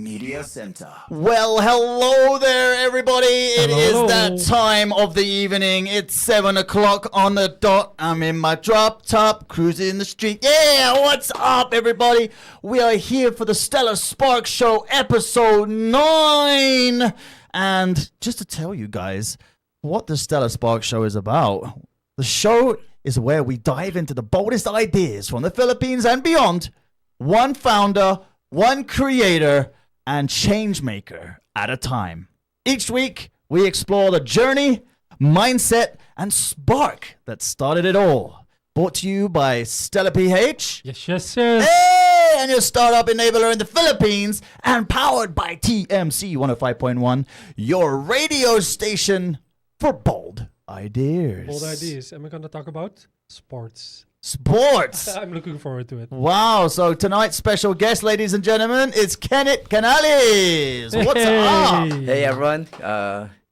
Media Center. Well, hello there, everybody. It Hello. is that time of the evening. It's 7 o'clock on the dot. I'm in my drop top, cruising the street. Yeah, what's up, everybody? We are here for the Stellar Spark Show, episode 9. And just to tell you guys what the Stellar Spark Show is about, the show is where we dive into the boldest ideas from the Philippines and beyond. One founder, one creator, and change maker at a time. Each week, we explore the journey, mindset, and spark that started it all. Brought to you by Stella PH. Yes. Hey, and your startup enabler in the Philippines, and powered by TMC 105.1, your radio station for bold ideas. Bold ideas. Am I going to talk about sports? Sports. I'm looking forward to it. Wow, so tonight's special guest, ladies and gentlemen, is Kenneth Canales. What's Hey. up? Hey everyone,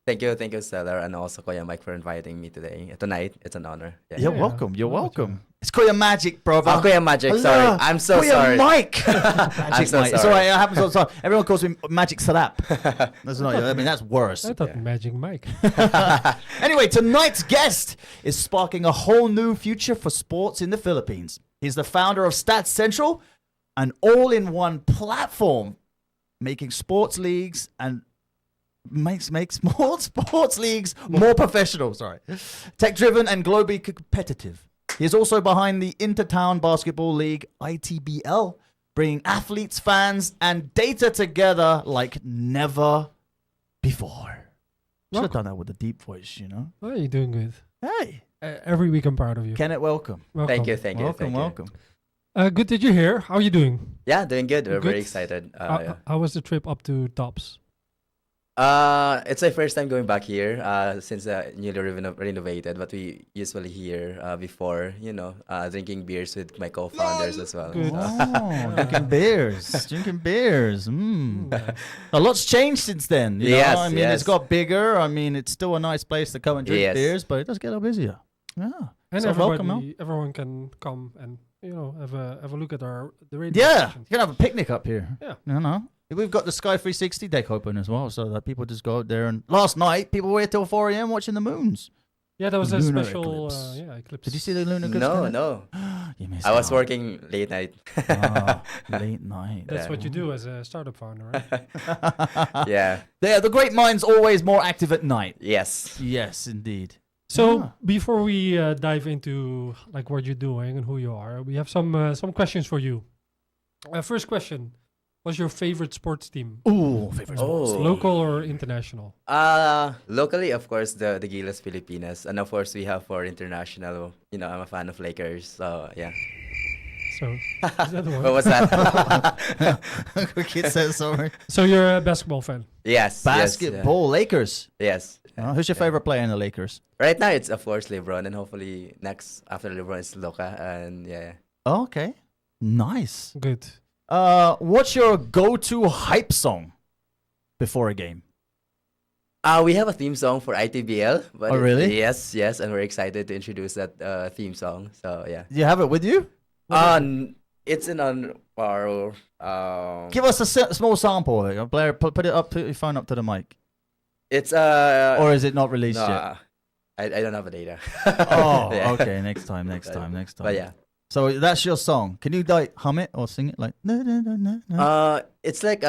thank you, Stellar, and also Kuya Mike for inviting me tonight. It's an honor. You're Yeah. welcome. You're Oh, welcome. It's Kuya Magic, brother. Oh, Kuya Magic, Hello. sorry. I'm so Kuya sorry. Mike. Magic so Mike. It's sorry. all right. It happens all the time. Everyone calls me Magic Slap. That's not. I mean, that's worse. I thought Magic Mike. Anyway, tonight's guest is sparking a whole new future for sports in the Philippines. He's the founder of Stats Central, an all-in-one platform making sports leagues and makes sports leagues more professional. Sorry, tech-driven and globally competitive. He is also behind the Intertown Basketball League (ITBL), bringing athletes, fans, and data together like never before. Should have done that with a deep voice, you know. Oh, you're doing good. Hey, Every week I'm proud of you. Kenneth, welcome. Welcome. Thank you. Welcome. Good that you're here. How are you doing? Yeah, doing good. We're Good. very excited. How was the trip up to Tops? It's my first time going back here since newly renovated, but we usually here before, drinking beers with my co-founders as well. Good. Oh, drinking beers. A lot's changed since then. You know? Yes, I mean, yes. it's got bigger. I mean, it's still a nice place to come and drink Yes. beers, but it does get a little busier. Yeah. And So welcome, everyone can come and have a look at the radio Yeah, station. you can have a picnic up here. Yeah. You know, we've got the Sky 360 deck open as well, so that people just go out there. And last night, people were here till 4 a.m. watching the moons. Yeah, that was a Lunar special eclipse. eclipse. Did you see the lunar eclipse? No, Kenneth? no. You missed I was out. working late night. Late night. That's Yeah. what you do as a startup founder, right? Yeah. The great mind's always more active at night. Yes. Yes, indeed. So Yeah. before we dive into like what you're doing and who you are, we have some questions for you. First question: what's your favorite sports team? Ooh, favorite sports. Oh. Local or international? Locally, of course, the Gilas Filipinas, and of course we have for international. I'm a fan of Lakers, so yeah. So is that the one? What was that? Kid says sorry. So you're a basketball fan. Yes. Basketball, Lakers. Yes. Who's your favorite player in the Lakers? Right now, it's of course LeBron, and hopefully next after LeBron is Luka, and yeah. Oh, okay. Nice. Good. What's your go-to hype song before a game? We have a theme song for ITBL. But Oh, really? Yes, and we're excited to introduce that theme song. So yeah. Do you have it with you? It's in on our. Give us a small sample. Blair, put it up. Put your phone up to the mic. It's Or is it not released no, yet? I don't have a data. Oh, Yeah. okay. Next time. But yeah. So that's your song. Can you like hum it or sing it like? Na, na, na, na, na? It's like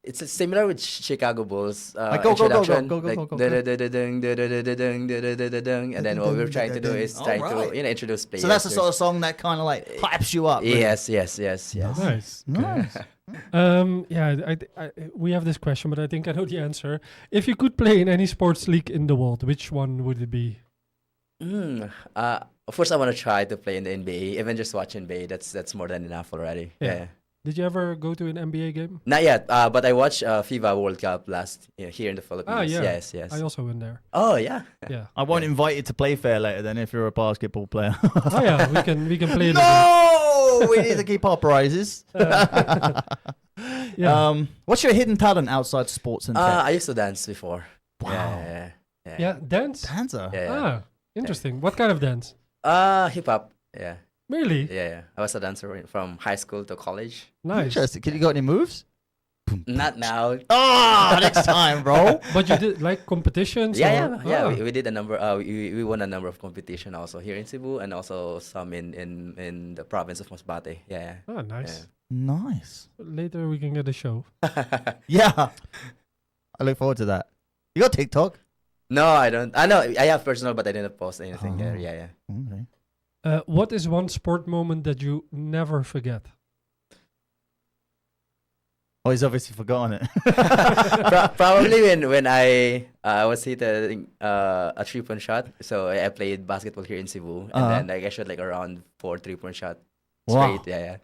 it's similar with Chicago Bulls Go, introduction. go. Like da-da-da-da-dung, da-da-da-da-dung, da-da-da-da-dung, and then what we're trying to do is trying Alright. to introduce players. So that's the sort of song that kind of like hypes you up. really. Yes. Nice. Nice. Yeah, we have this question, but I think I know the answer. If you could play in any sports league in the world, which one would it be? Of course, I want to try to play in the NBA. Even just watch NBA, that's more than enough already. Yeah. Yeah. Did you ever go to an NBA game? Not yet, but I watched FIBA World Cup last here in the Philippines. Yeah. Yes. I also went there. Oh yeah. Yeah. I won't invite you to play fair later then if you're a basketball player. Oh yeah, we can play. No, we need to keep our prizes. Yeah. What's your hidden talent outside sports and tech? I used to dance before. Wow. Yeah, dance. Dancer. Yeah. Ah, interesting. What kind of dance? Hip hop. Yeah. Really? Yeah. I was a dancer from high school to college. Nice. Interesting. Can you got any moves? Not now. Ah, next time, bro. But you did like competitions? Yeah, or- yeah. Ah. We did a number. We won a number of competition also here in Cebu and also some in the province of Masbate. Yeah. Ah, nice. Nice. Later we can get a show. Yeah. I look forward to that. You got TikTok? No, I don't. I know I have personal, but I didn't post anything there. Oh. Yeah. Okay. What is one sport moment that you never forget? Oh, he's obviously forgotten it. Probably when I was hitting a 3-point shot. So I played basketball here in Cebu, and Uh-huh. then like I shot like around 4 3-point shot Wow. straight. Yeah.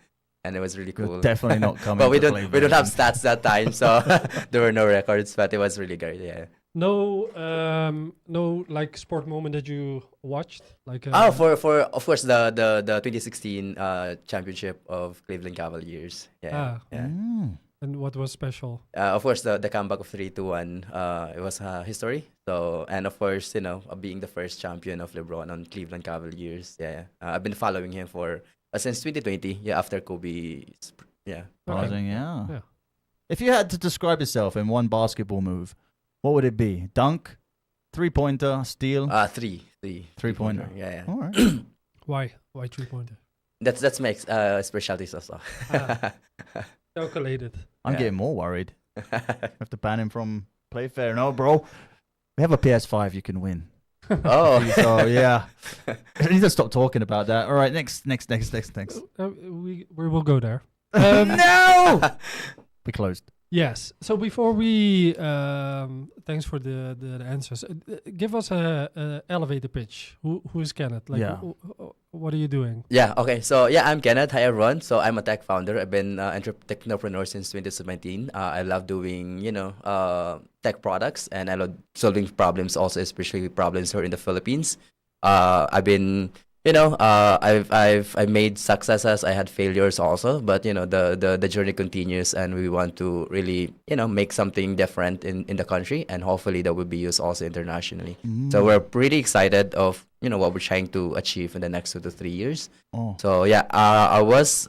And it was really You're cool. definitely not coming. But we to don't play have version. stats that time, so there were no records. But it was really great. Yeah. No like sport moment that you watched? Like For of course the 2016 championship of Cleveland Cavaliers. Yeah. Yeah. Mm. and what was special? Of course, the comeback of 3-1, it was history. So, and of course, being the first champion of LeBron on Cleveland Cavaliers. Yeah. I've been following him for since 2020. Yeah, after Kobe. Yeah. Buzzing, yeah. Yeah. If you had to describe yourself in one basketball move, what would it be? Dunk, 3-pointer, steal, Three. 3-pointer. Yeah. All right. Why 3-pointer? That's my specialties also. Calculated. I'm Yeah. getting more worried. I have to ban him from Playfair. No, bro. We have a PS5 you can win. Oh. So yeah, I need to stop talking about that. All right, next. We will go there. No, we closed. Yes. So before we, thanks for the answers. Give us a elevator pitch. Who is Kenneth? Like, Yeah. What are you doing? Yeah, okay. So, yeah, I'm Kenneth. Hi, everyone. So, I'm a tech founder. I've been technopreneur since 2017. I love doing, tech products, and I love solving problems also, especially problems here in the Philippines. I've been, I've made successes. I had failures also, but, the journey continues, and we want to really, make something different in the country, and hopefully that will be used also internationally. So, we're pretty excited of, what we're trying to achieve in the next 2 to 3 years. Oh, So yeah, I was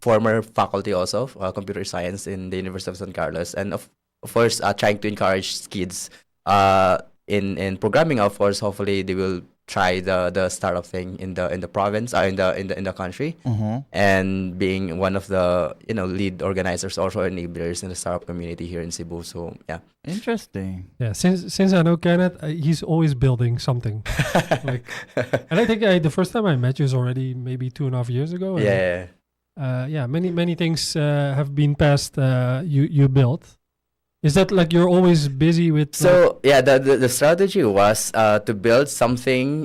former faculty also of computer science in the University of San Carlos, and of course trying to encourage kids in programming. Of course, hopefully they will try the startup thing in the province, in the country, and being one of the lead organizers, also enablers in the startup community here in Cebu. So yeah. interesting. Yeah. Since I know Kenneth, he's always building something. Like, and I think the first time I met you is already maybe 2.5 years ago. and, Yeah. many things have been passed. You built. Is that like you're always busy with? So yeah, the strategy was to build something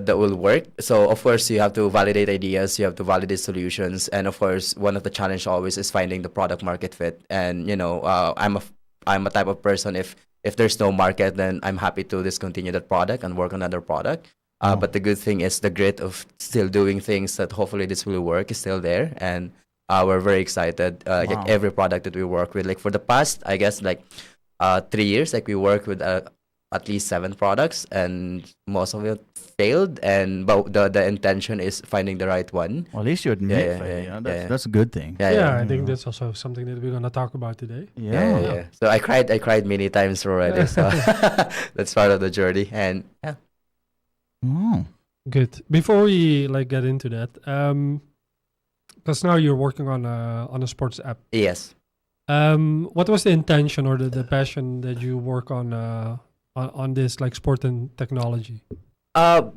that will work. So of course you have to validate ideas, you have to validate solutions, and of course one of the challenge always is finding the product market fit. And I'm a type of person, if there's no market, then I'm happy to discontinue that product and work on another product. But the good thing is the grit of still doing things that hopefully this will work is still there, and we're very excited. Wow. Like every product that we work with, like for the past, I guess, like 3 years, like we work with at least 7 products, and most of it failed. But the intention is finding the right one. Well, at least you admit Yeah, failure. yeah, That's yeah. that's a good thing. yeah, I think that's also something that we're gonna talk about today. Yeah. So I cried many times already. So that's part of the journey. And yeah. Oh. Good. Before we get into that, because now you're working on a sports app. Yes. What was the intention or the passion that you work on this sport and technology?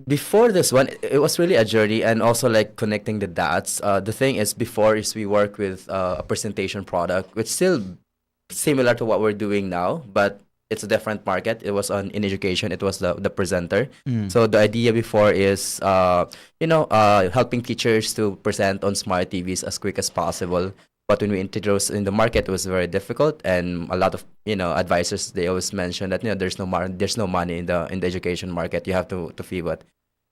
Before this one, it was really a journey, and also like connecting the dots. The thing is, before is we work with a presentation product, which still similar to what we're doing now, but it's a different market. It was in education. It was the presenter. So the idea before is, helping teachers to present on smart TVs as quick as possible. But when we introduced in the market, it was very difficult, and a lot of advisors, they always mention that there's no money in the education market. You have to pivot.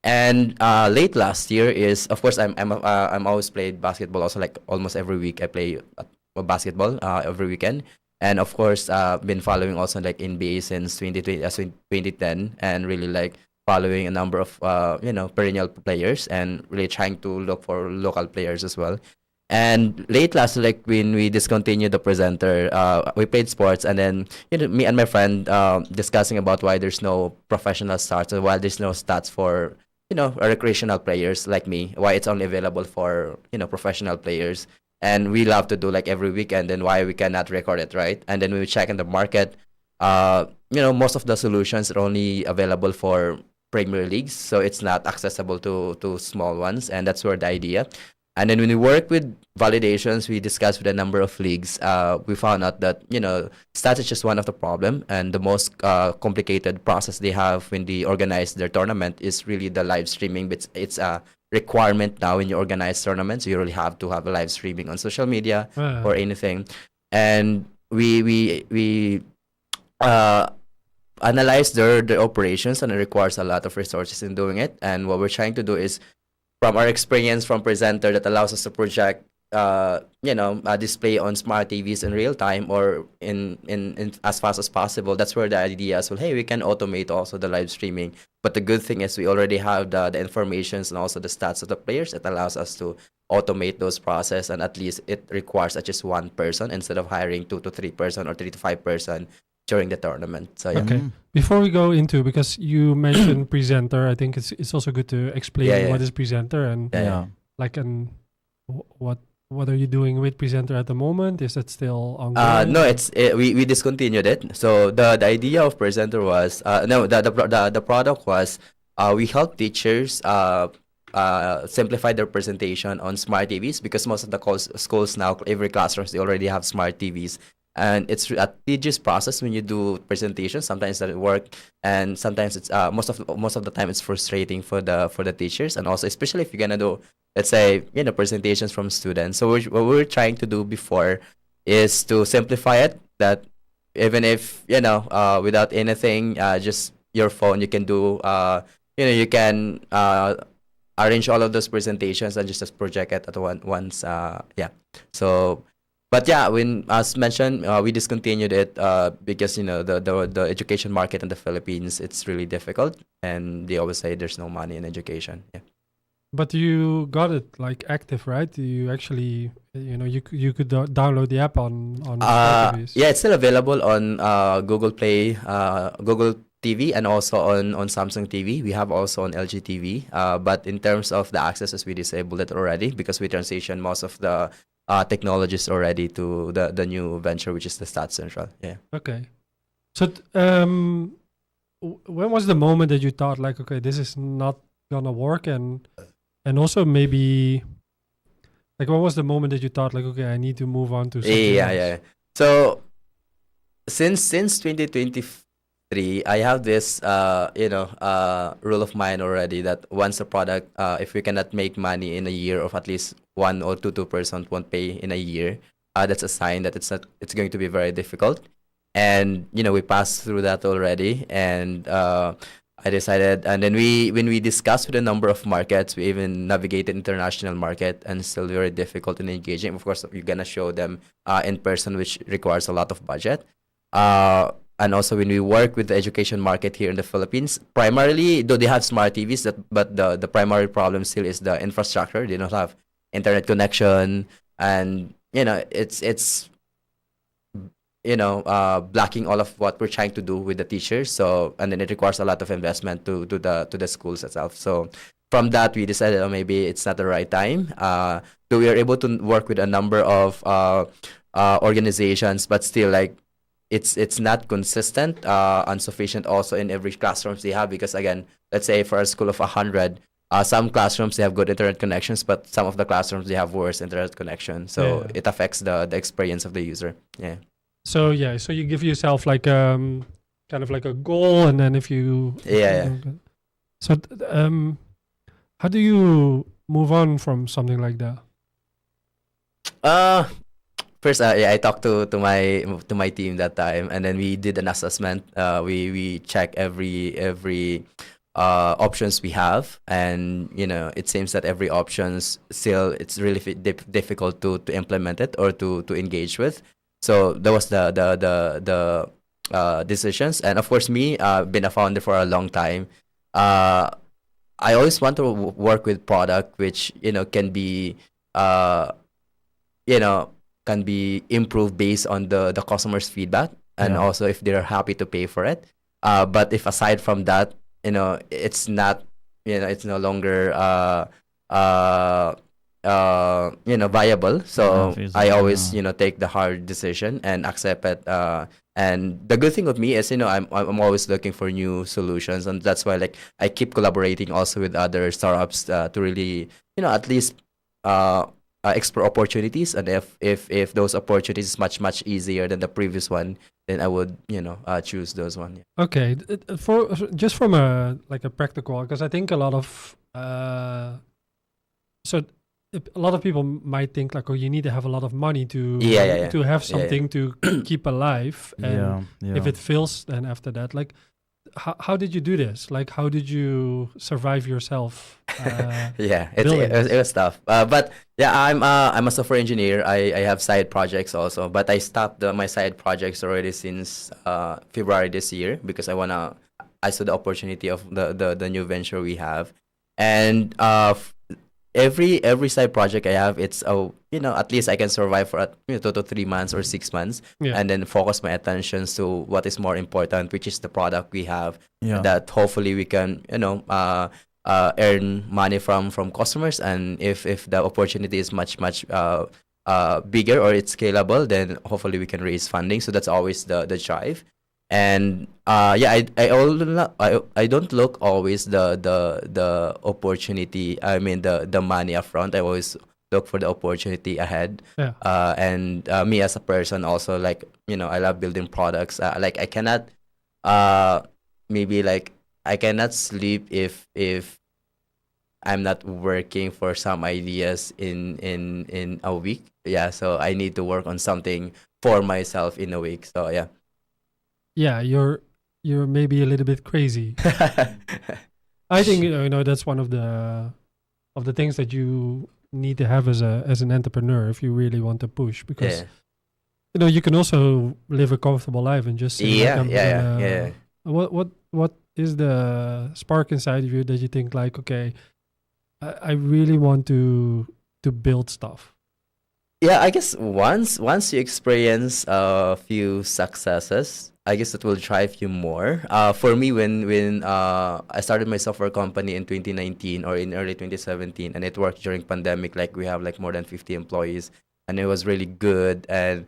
And late last year is, of course, I'm always played basketball. Also, like almost every week I play basketball every weekend. And of course, been following also like NBA since 2010, and really like following a number of perennial players, and really trying to look for local players as well. And late last, like when we discontinued the presenter, we played sports, and then me and my friend discussing about why there's no professional stats, or why there's no stats for recreational players like me, why it's only available for professional players, and we love to do like every weekend, and why we cannot record it, right? And then we check in the market, most of the solutions are only available for Premier Leagues, so it's not accessible to small ones, and that's where the idea. And then when we work with validations, we discuss with a number of leagues. We found out that stats is just one of the problem, and the most complicated process they have when they organize their tournament is really the live streaming. But it's a requirement now when you organize tournaments. You really have to have a live streaming on social media or anything. And we analyze their operations, and it requires a lot of resources in doing it. And what we're trying to do is, from our experience from presenter, that allows us to project, a display on smart TVs in real time, or in as fast as possible. That's where the idea is, well, hey, we can automate also the live streaming. But the good thing is we already have the informations and also the stats of the players. It allows us to automate those process, and at least it requires just one person instead of hiring 2 to 3 person or 3 to 5 person during the tournament. So yeah. Okay. Before we go into, because you mentioned presenter, I think it's also good to explain what is presenter, and like what are you doing with presenter at the moment? Is it still ongoing? No, we discontinued it. So the idea of presenter was the product was we help teachers simplify their presentation on smart TVs, because most of the schools now, every classrooms, they already have smart TVs. And it's a tedious process when you do presentations. Sometimes it doesn't work, and sometimes it's most of the time it's frustrating for the teachers, and also especially if you're gonna do, let's say, presentations from students. So what we're trying to do before is to simplify it, that even if without anything, just your phone, you can do you can arrange all of those presentations and just project it at once. So. But yeah, when, as mentioned, we discontinued it because the education market in the Philippines, it's really difficult, and they always say there's no money in education. Yeah. But you got it like active, right? You actually, you could download the app on yeah, it's still available on Google Play, Google TV, and also on Samsung TV. We have also on LG TV. But in terms of the accesses, we disabled it already because we transitioned most of the technologies already to the new venture, which is the Stats Central. Yeah. Okay. So when was the moment that you thought like, okay, this is not gonna work, and also maybe like when was the moment that you thought like, okay, I need to move on to something else? Yeah. So since 2023, I have this rule of mine already, that once a product, if we cannot make money in a year, of at least 1 or 2% won't pay in a year, that's a sign that it's going to be very difficult. And we passed through that already, and I decided, and then when we discussed with a number of markets, we even navigated international market, and still very difficult in engaging. Of course, you're gonna show them in person, which requires a lot of budget. And also when we work with the education market here in the Philippines, primarily, though they have smart TVs, but the primary problem still is the infrastructure. They don't have internet connection, and it's blocking all of what we're trying to do with the teachers. So, and then it requires a lot of investment to the schools itself. So from that, we decided, maybe it's not the right time. So we are able to work with a number of organizations, but still, like, it's not consistent and sufficient also in every classrooms they have, because again, let's say for a school of 100, some classrooms they have good internet connections, but some of the classrooms they have worse internet connection. So it affects the experience of the user. Yeah. So you give yourself like kind of like a goal, and then if you So how do you move on from something like that? First, I talked to my team that time, and then we did an assessment. We check every options we have, and it seems that every options still it's really difficult to implement it or to engage with. So that was the decisions, and of course me, been a founder for a long time. I always want to work with product which can be can be improved based on the customer's feedback, and also if they're happy to pay for it. But if aside from that, it's not, it's no longer viable. So I always, take the hard decision and accept it. And the good thing with me is, I'm always looking for new solutions, and that's why like I keep collaborating also with other startups to really, at least explore opportunities. And if those opportunities is much easier than the previous one, then I would choose those one. Yeah. Okay, for just from a practical, because I think a lot of a lot of people might think like, oh, you need to have a lot of money to to have something to keep alive, and if it fails, then after that, like, how did you do this? Like, how did you survive yourself? It was tough. But yeah, I'm a software engineer. I have side projects also, but I stopped my side projects already since February this year, because I saw the opportunity of the new venture we have, and every side project I have, it's at least I can survive for 2 to 3 months or 6 months, and then focus my attention to what is more important, which is the product we have, that hopefully we can earn money from customers. And if the opportunity is much bigger or it's scalable, then hopefully we can raise funding. So that's always the drive. And I don't look always the opportunity. I mean the money upfront. I always look for the opportunity ahead. And me as a person also, like, I love building products. Like I cannot I cannot sleep if I'm not working for some ideas in a week. Yeah, so I need to work on something for myself in a week. So yeah. Yeah, you're maybe a little bit crazy. I think that's one of the things that you need to have as an entrepreneur if you really want to push, because you can also live a comfortable life and just say, what is the spark inside of you that you think like, okay, I really want to build stuff? Yeah, I guess once you experience a few successes, I guess it will drive you more. For me, when I started my software company in 2019 or in early 2017, and it worked during pandemic, like we have like more than 50 employees, and it was really good. And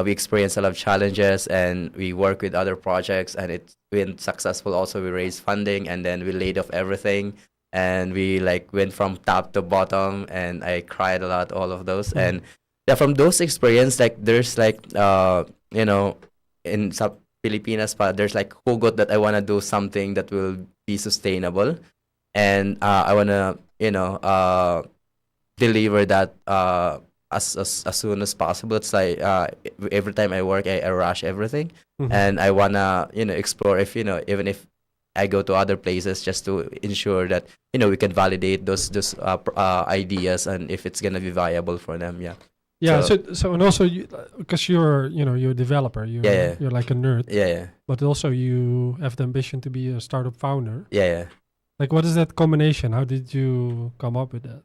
we experienced a lot of challenges, and we worked with other projects, and it's been successful. Also, we raised funding, and then we laid off everything, and we like went from top to bottom, and I cried a lot, all of those. And yeah, from those experience, like there's like in some Pilipinas, but there's like hugot that I wanna do something that will be sustainable, and I wanna deliver that as soon as possible. It's like every time I work, I rush everything, and I wanna explore if even if I go to other places just to ensure that we can validate those ideas and if it's gonna be viable for them. Yeah. Yeah, so and also because you're a developer, you're like a nerd. Yeah. But also you have the ambition to be a startup founder. Yeah. Like, what is that combination? How did you come up with that?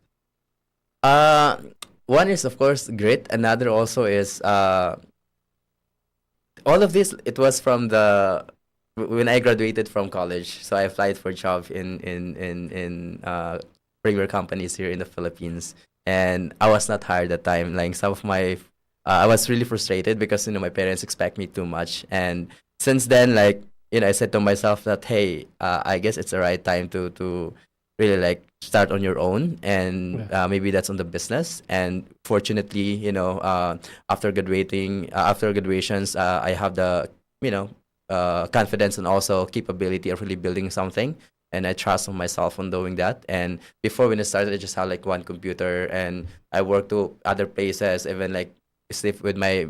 One is of course grit. Another also is all of this. It was from when I graduated from college. So I applied for a job in premier companies here in the Philippines. And I was not hired at the time. Like some of my, I was really frustrated because my parents expect me too much. And since then, like I said to myself that hey, I guess it's the right time to really like start on your own, and maybe that's on the business. And fortunately, after graduations, I have the confidence and also capability of really building something. And I trust on myself on doing that. And before when I started, I just had like one computer, and I worked to other places, even like sleep with my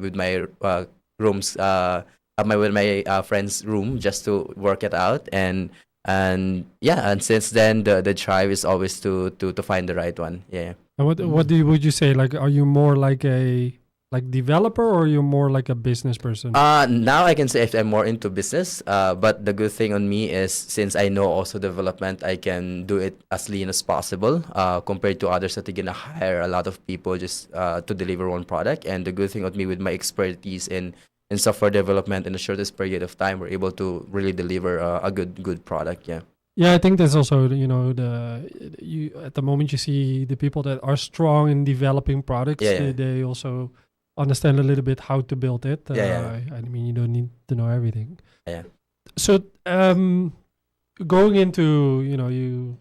rooms, with my friend's room just to work it out. And since then the drive is always to find the right one. Yeah. And what would you say? Like, are you more like like developer, or you're more like a business person? Now I can say if I'm more into business. But the good thing on me is since I know also development, I can do it as lean as possible. Compared to others that are gonna hire a lot of people just to deliver one product. And the good thing with me with my expertise in software development in the shortest period of time, we're able to really deliver a good product. Yeah. Yeah, I think that's also you at the moment you see the people that are strong in developing products. They also understand a little bit how to build it. I mean, you don't need to know everything. Yeah. So going into you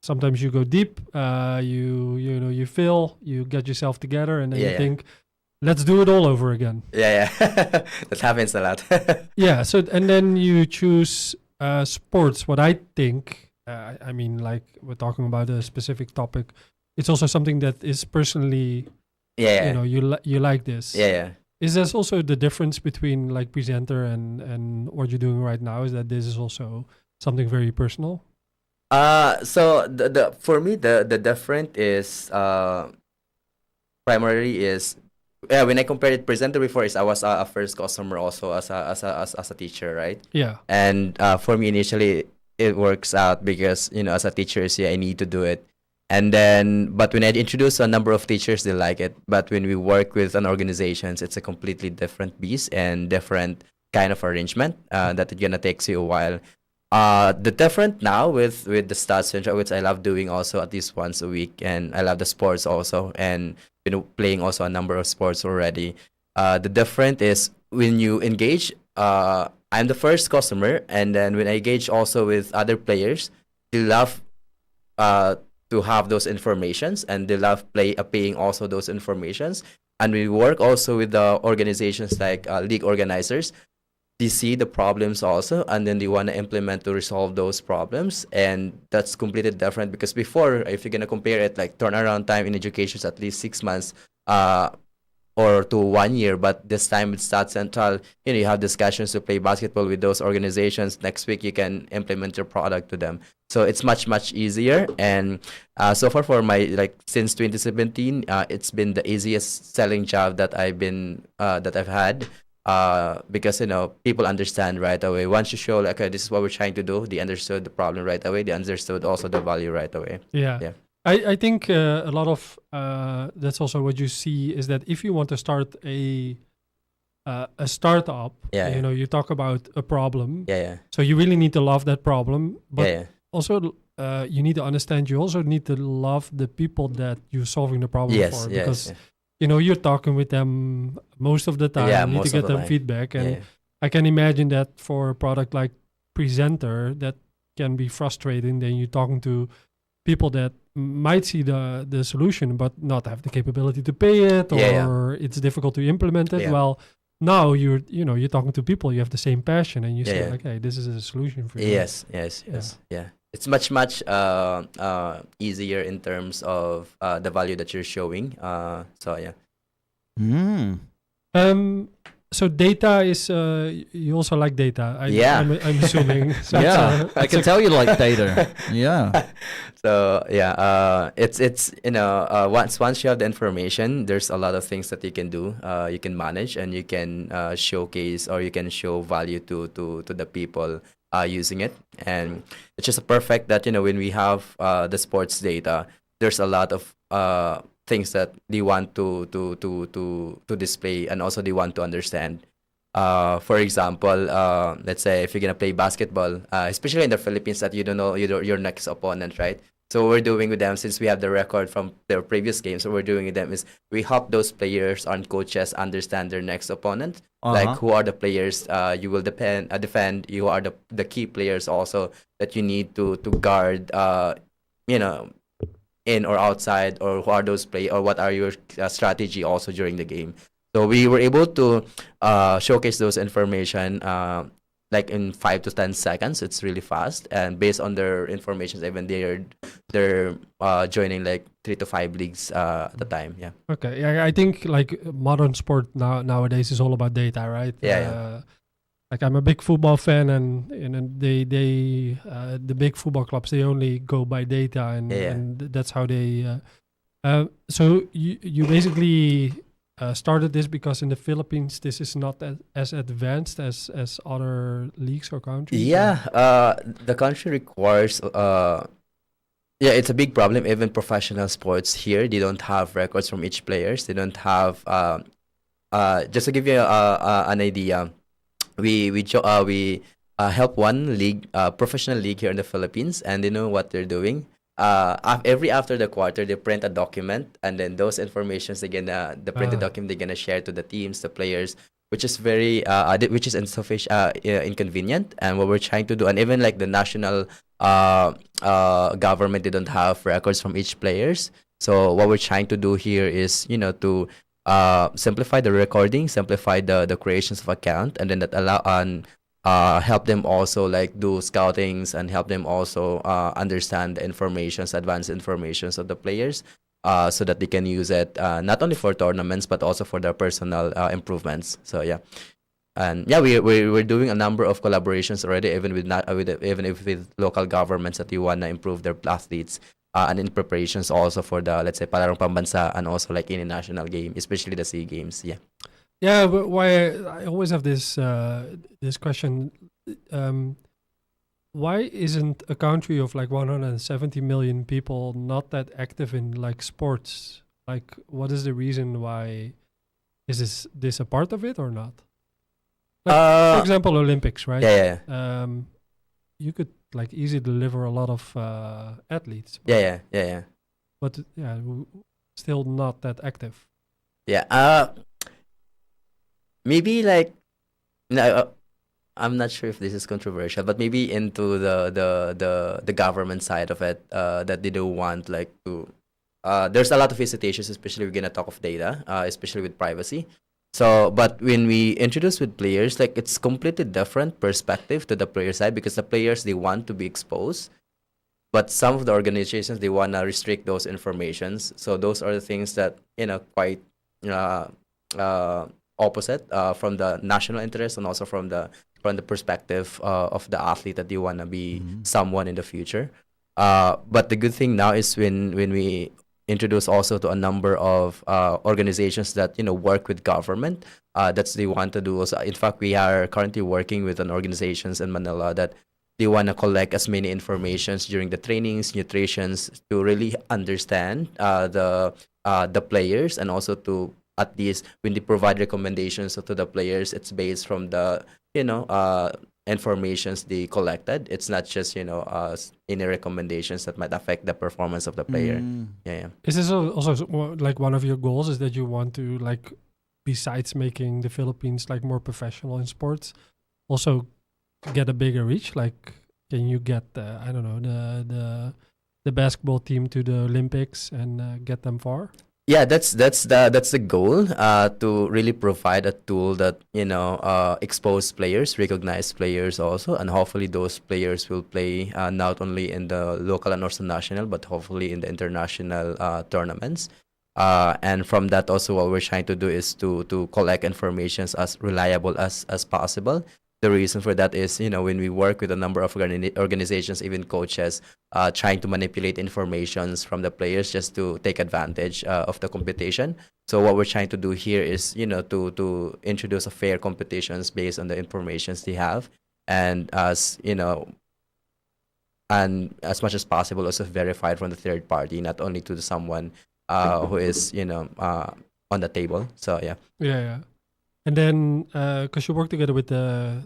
sometimes you go deep. You fail. You get yourself together, and then you think, let's do it all over again. Yeah. That happens a lot. Yeah. So and then you choose. Sports, what I think, I mean, like we're talking about a specific topic, it's also something that is personally, you like this. Yeah. Is there also the difference between like presenter and what you're doing right now? Is that this is also something very personal? So the for me the different is primarily is. Yeah, when I compared it presenter before, is I was a first customer also as a teacher, right? Yeah. And for me initially it works out because as a teacher, I need to do it. And then, but when I introduce a number of teachers, they like it. But when we work with an organizations, it's a completely different beast and different kind of arrangement that it's gonna take you a while. The different now with the stats, which I love doing also at least once a week, and I love the sports also, and playing also a number of sports already. The different is when you engage. I'm the first customer, and then when I engage also with other players, they love to have those informations, and they love paying also those informations. And we work also with the organizations like league organizers. They see the problems also, and then they want to implement to resolve those problems, and that's completely different because before, if you're gonna compare it, like turnaround time in education is at least 6 months or to 1 year, but this time with Stats Central, you have discussions to play basketball with those organizations. Next week you can implement your product to them, so it's much easier. And so far for my since 2017, it's been the easiest selling job that I've had. Because people understand right away. Once you show okay, this is what we're trying to do, they understood the problem right away. They understood also the value right away. Yeah. I think a lot of that's also what you see is that if you want to start a startup, you talk about a problem. So you really need to love that problem, but also you need to understand. You also need to love the people that you're solving the problem for, because. You're talking with them most of the time. You need to get them feedback. And I can imagine that for a product like Presenter, that can be frustrating. Then you're talking to people that might see the solution, but not have the capability to pay it, or it's difficult to implement it. Well, now you're talking to people, you have the same passion, and you say, like, hey, this is a solution for you. Yes. It's much easier in terms of the value that you're showing. So data is you also like data. I'm assuming. So I can tell you like data. Yeah. So it's once you have the information, there's a lot of things that you can do. You can manage, and you can showcase, or you can show value to the people using it. And it's just perfect that when we have the sports data, there's a lot of things that they want to display, and also they want to understand. For example, let's say if you're gonna play basketball, especially in the Philippines, that you don't know your next opponent, right? So what we're doing with them, since we have the record from their previous games, what we're doing with them is we help those players and coaches understand their next opponent, like who are the players you will defend, who are the key players also that you need to guard, in or outside, or who are those or what are your strategy also during the game. So we were able to showcase those information like in 5 to 10 seconds. It's really fast, and based on their information, even they're joining like 3 to 5 leagues at the time. Yeah. Okay. Yeah, I think like modern sport nowadays is all about data, right? Like I'm a big football fan, and they the big football clubs, they only go by data, and that's how they. So you basically started this because in the Philippines this is not as advanced as other leagues or countries? Yeah, the country requires. Yeah, it's a big problem. Even professional sports here, they don't have records from each players. They don't have. Just to give you an idea, we help one league, professional league here in the Philippines, and they know what they're doing. Every after the quarter, they print a document, and then those informations the printed document they're gonna share to the teams, the players, which is very which is insufficient, inconvenient. And what we're trying to do, and even like the national government, they don't have records from each players. So what we're trying to do here is, to simplify the recording, simplify the creations of account, and then that allow and help them also like do scoutings and help them also understand the informations, advanced informations of the players, so that they can use it not only for tournaments but also for their personal improvements. So yeah, and yeah, we're doing a number of collaborations already, even with not even if with local governments that you wanna improve their athletes. And in preparations also for the, let's say, Palarong Pambansa, and also like in a national game, especially the SEA Games. Yeah. Yeah, but why I always have this this question: why isn't a country of like 170 million people not that active in like sports? Like, what is the reason why? Is this a part of it or not? Like, for example, Olympics, right? Yeah. You could like easily deliver a lot of athletes. Yeah. But yeah, still not that active. Yeah. Maybe like, no, I'm not sure if this is controversial, but maybe into the government side of it, that they don't want like to. There's a lot of hesitations, especially we're gonna talk of data, especially with privacy. So, but when we introduce with players, like it's completely different perspective to the player side, because the players, they want to be exposed, but some of the organizations, they wanna restrict those informations. So those are the things that quite opposite from the national interest, and also from the perspective of the athlete that you want to be someone in the future. But the good thing now is when we introduce also to a number of organizations that work with government, that's they want to do. So in fact, we are currently working with an organizations in Manila that they want to collect as many informations during the trainings, nutritions, to really understand the players, and also to, at least when they provide recommendations to the players, it's based from the informations they collected. It's not just any recommendations that might affect the performance of the player. Yeah. Is this also like one of your goals? Is that you want to, like, besides making the Philippines like more professional in sports, also get a bigger reach? Like, can you get I don't know, the basketball team to the Olympics and get them far? Yeah, that's the goal, to really provide a tool that expose players, recognize players also, and hopefully those players will play not only in the local and also national, but hopefully in the international tournaments. And from that also, what we're trying to do is to collect information as reliable as possible. The reason for that is, when we work with a number of organizations, even coaches, trying to manipulate informations from the players just to take advantage of the competition. So what we're trying to do here is, to introduce a fair competitions based on the informations they have, and and as much as possible also verified from the third party, not only to someone who is on the table. So yeah. And then, because you work together with the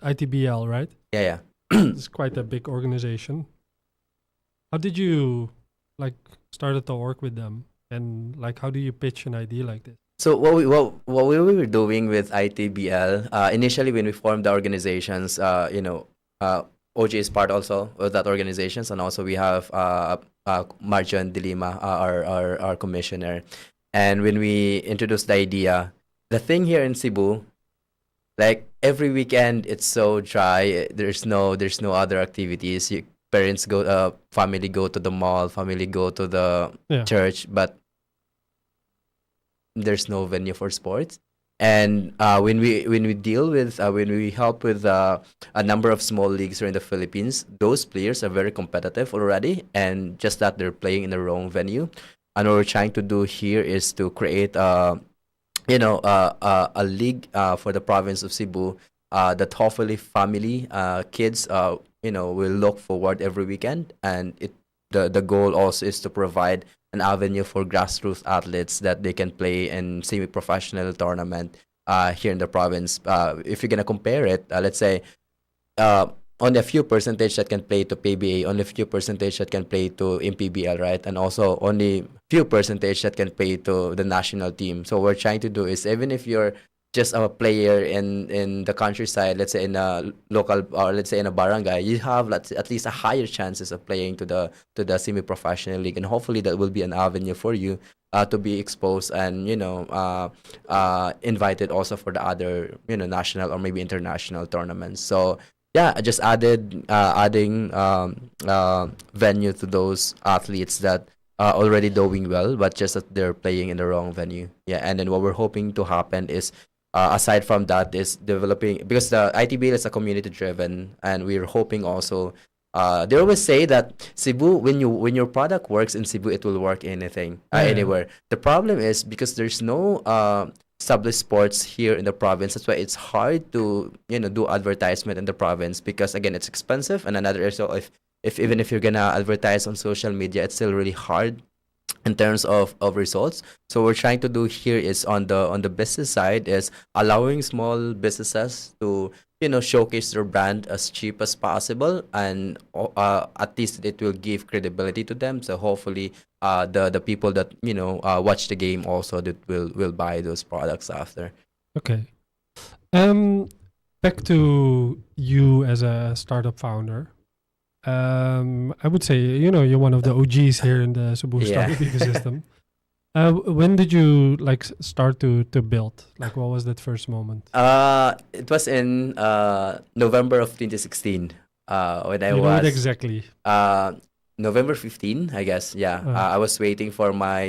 ITBL, right? Yeah. It's quite a big organization. How did you started to work with them, and how do you pitch an idea like this? So what we were doing with ITBL initially when we formed the organizations, OJ is part also of that organizations, and also we have Marjon De Lima, our commissioner. And when we introduced the idea, the thing here in Cebu, like every weekend, it's so dry. There's no other activities. Parents go, family go to the mall, family go to the church, but there's no venue for sports. And when we deal with when we help with a number of small leagues here in the Philippines, those players are very competitive already, and just that they're playing in the wrong venue. And what we're trying to do here is to create a league for the province of Cebu that hopefully family kids will look forward every weekend, and the goal also is to provide an avenue for grassroots athletes that they can play in semi-professional tournament here in the province. If you're gonna compare it, let's say uh, only a few percentage that can play to PBA, only a few percentage that can play to MPBL, right? And also only few percentage that can play to the national team. So what we're trying to do is, even if you're just a player in the countryside, let's say in a local, or let's say in a barangay, you have at least a higher chances of playing to the semi-professional league, and hopefully that will be an avenue for you to be exposed and invited also for the other national or maybe international tournaments. So yeah, I just adding venue to those athletes that are already doing well, but just that they're playing in the wrong venue. Yeah, and then what we're hoping to happen is, aside from that, is developing, because the ITBL is a community driven, and we're hoping also. They always say that Cebu, when your product works in Cebu, it will work anything anywhere. The problem is because there's no established sports here in the province. That's why it's hard to do advertisement in the province, because again it's expensive, and another issue, if even if you're gonna advertise on social media, it's still really hard in terms of results. So what we're trying to do here is on the business side, is allowing small businesses to showcase their brand as cheap as possible, and at least it will give credibility to them. So hopefully the people that watch the game also that will buy those products after. Okay. Back to you as a startup founder. I would say you're one of the OGs here in the Cebu startup ecosystem. When did you start to build? What was that first moment? It was in November of 2016. When I was exactly. November 15, I guess. Yeah, I was waiting for my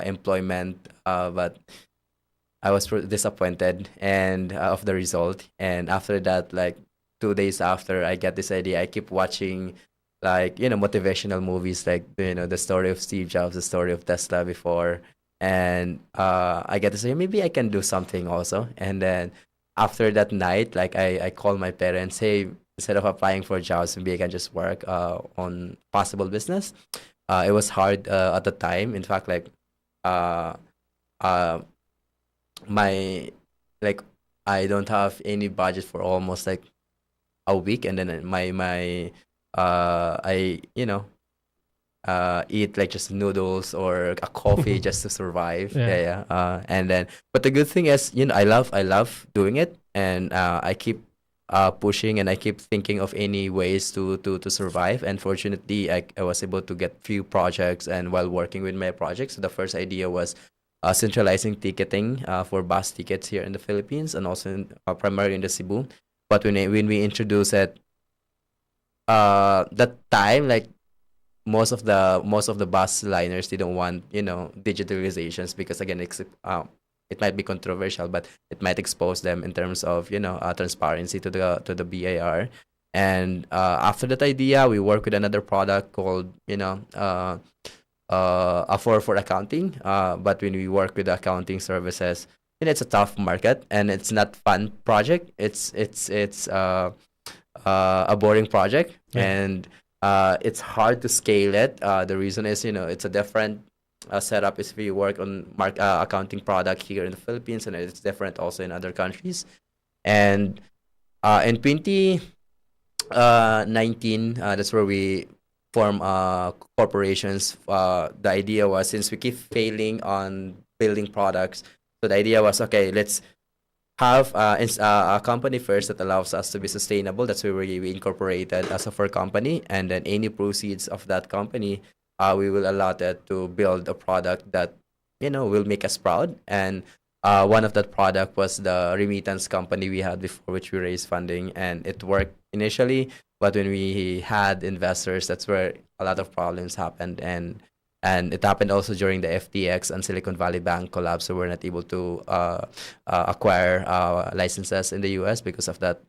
employment, but I was disappointed and of the result. And after that, 2 days after I get this idea, I keep watching motivational movies, the story of Steve Jobs, the story of Tesla before, and I get to say maybe I can do something also. And then after that night, I call my parents, hey, instead of applying for jobs, maybe I can just work on possible business. It was hard at the time. In fact, my I don't have any budget for almost a week, and then I eat just noodles or a coffee just to survive. And then, but the good thing is, I love doing it, and I keep pushing, and I keep thinking of any ways to survive. And fortunately, I was able to get few projects, and while working with my projects, so the first idea was centralizing ticketing for bus tickets here in the Philippines, and also primarily in the Cebu. But when we introduced it, that time, most of the bus liners didn't want digitalizations, because again it might be controversial, but it might expose them in terms of transparency to the BIR. And after that idea, we work with another product called for accounting. But when we work with accounting services, it's a tough market, and it's not fun project. It's a boring project, and it's hard to scale it. The reason is it's a different setup if you work on accounting product here in the Philippines, and it's different also in other countries. And in 2019, that's where we form corporations. The idea was, since we keep failing on building products, so the idea was, okay, let's have a company first that allows us to be sustainable. That's where we incorporated a software company, and then any proceeds of that company, we will allot it to build a product that will make us proud. And one of that product was the remittance company we had before, which we raised funding, and it worked initially. But when we had investors, that's where a lot of problems happened, and it happened also during the FTX and Silicon Valley Bank collapse. So we're not able to acquire licenses in the US because of that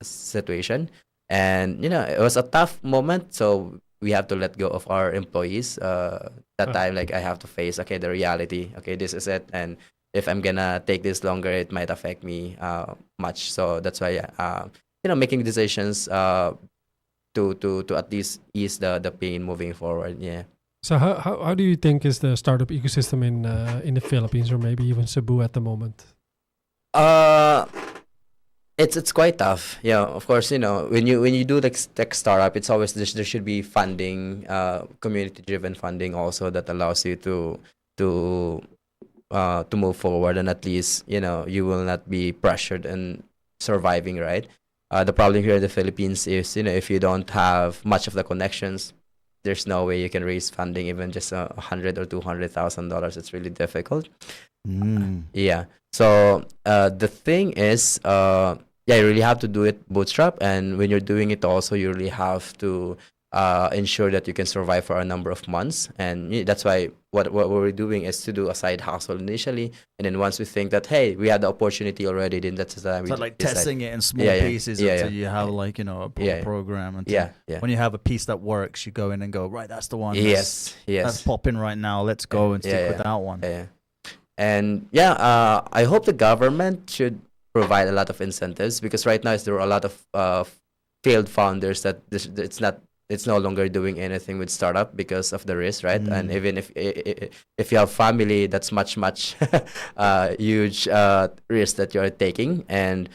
situation. And it was a tough moment. So we have to let go of our employees. That time, I have to face the reality. Okay, this is it, and if I'm gonna take this longer, it might affect me much. So that's why making decisions to at least ease the pain moving forward. Yeah. So how do you think is the startup ecosystem in the Philippines or maybe even Cebu at the moment? It's quite tough. Yeah, of course, when you do like tech startup, it's always there should be funding, community driven funding also that allows you to move forward, and at least you will not be pressured and surviving, right? The problem here in the Philippines is if you don't have much of the connections, there's no way you can raise funding, even just $100,000 or $200,000. It's really difficult. Yeah. So the thing is, you really have to do it bootstrap, and when you're doing it, also you really have to ensure that you can survive for a number of months. And that's why what we're doing is to do a side hustle initially, and then once we think that hey, we had the opportunity already, then that's the time we like decide. testing it in small pieces until you have like a program. Until when you have a piece that works, you go in and go, right, that's the one. Yes. That's popping right now. Let's go and stick with that one. And I hope the government should provide a lot of incentives, because right now there are a lot of failed founders that it's no longer doing anything with startup because of the risk, right? And even if you have family, that's much huge risk that you're taking. And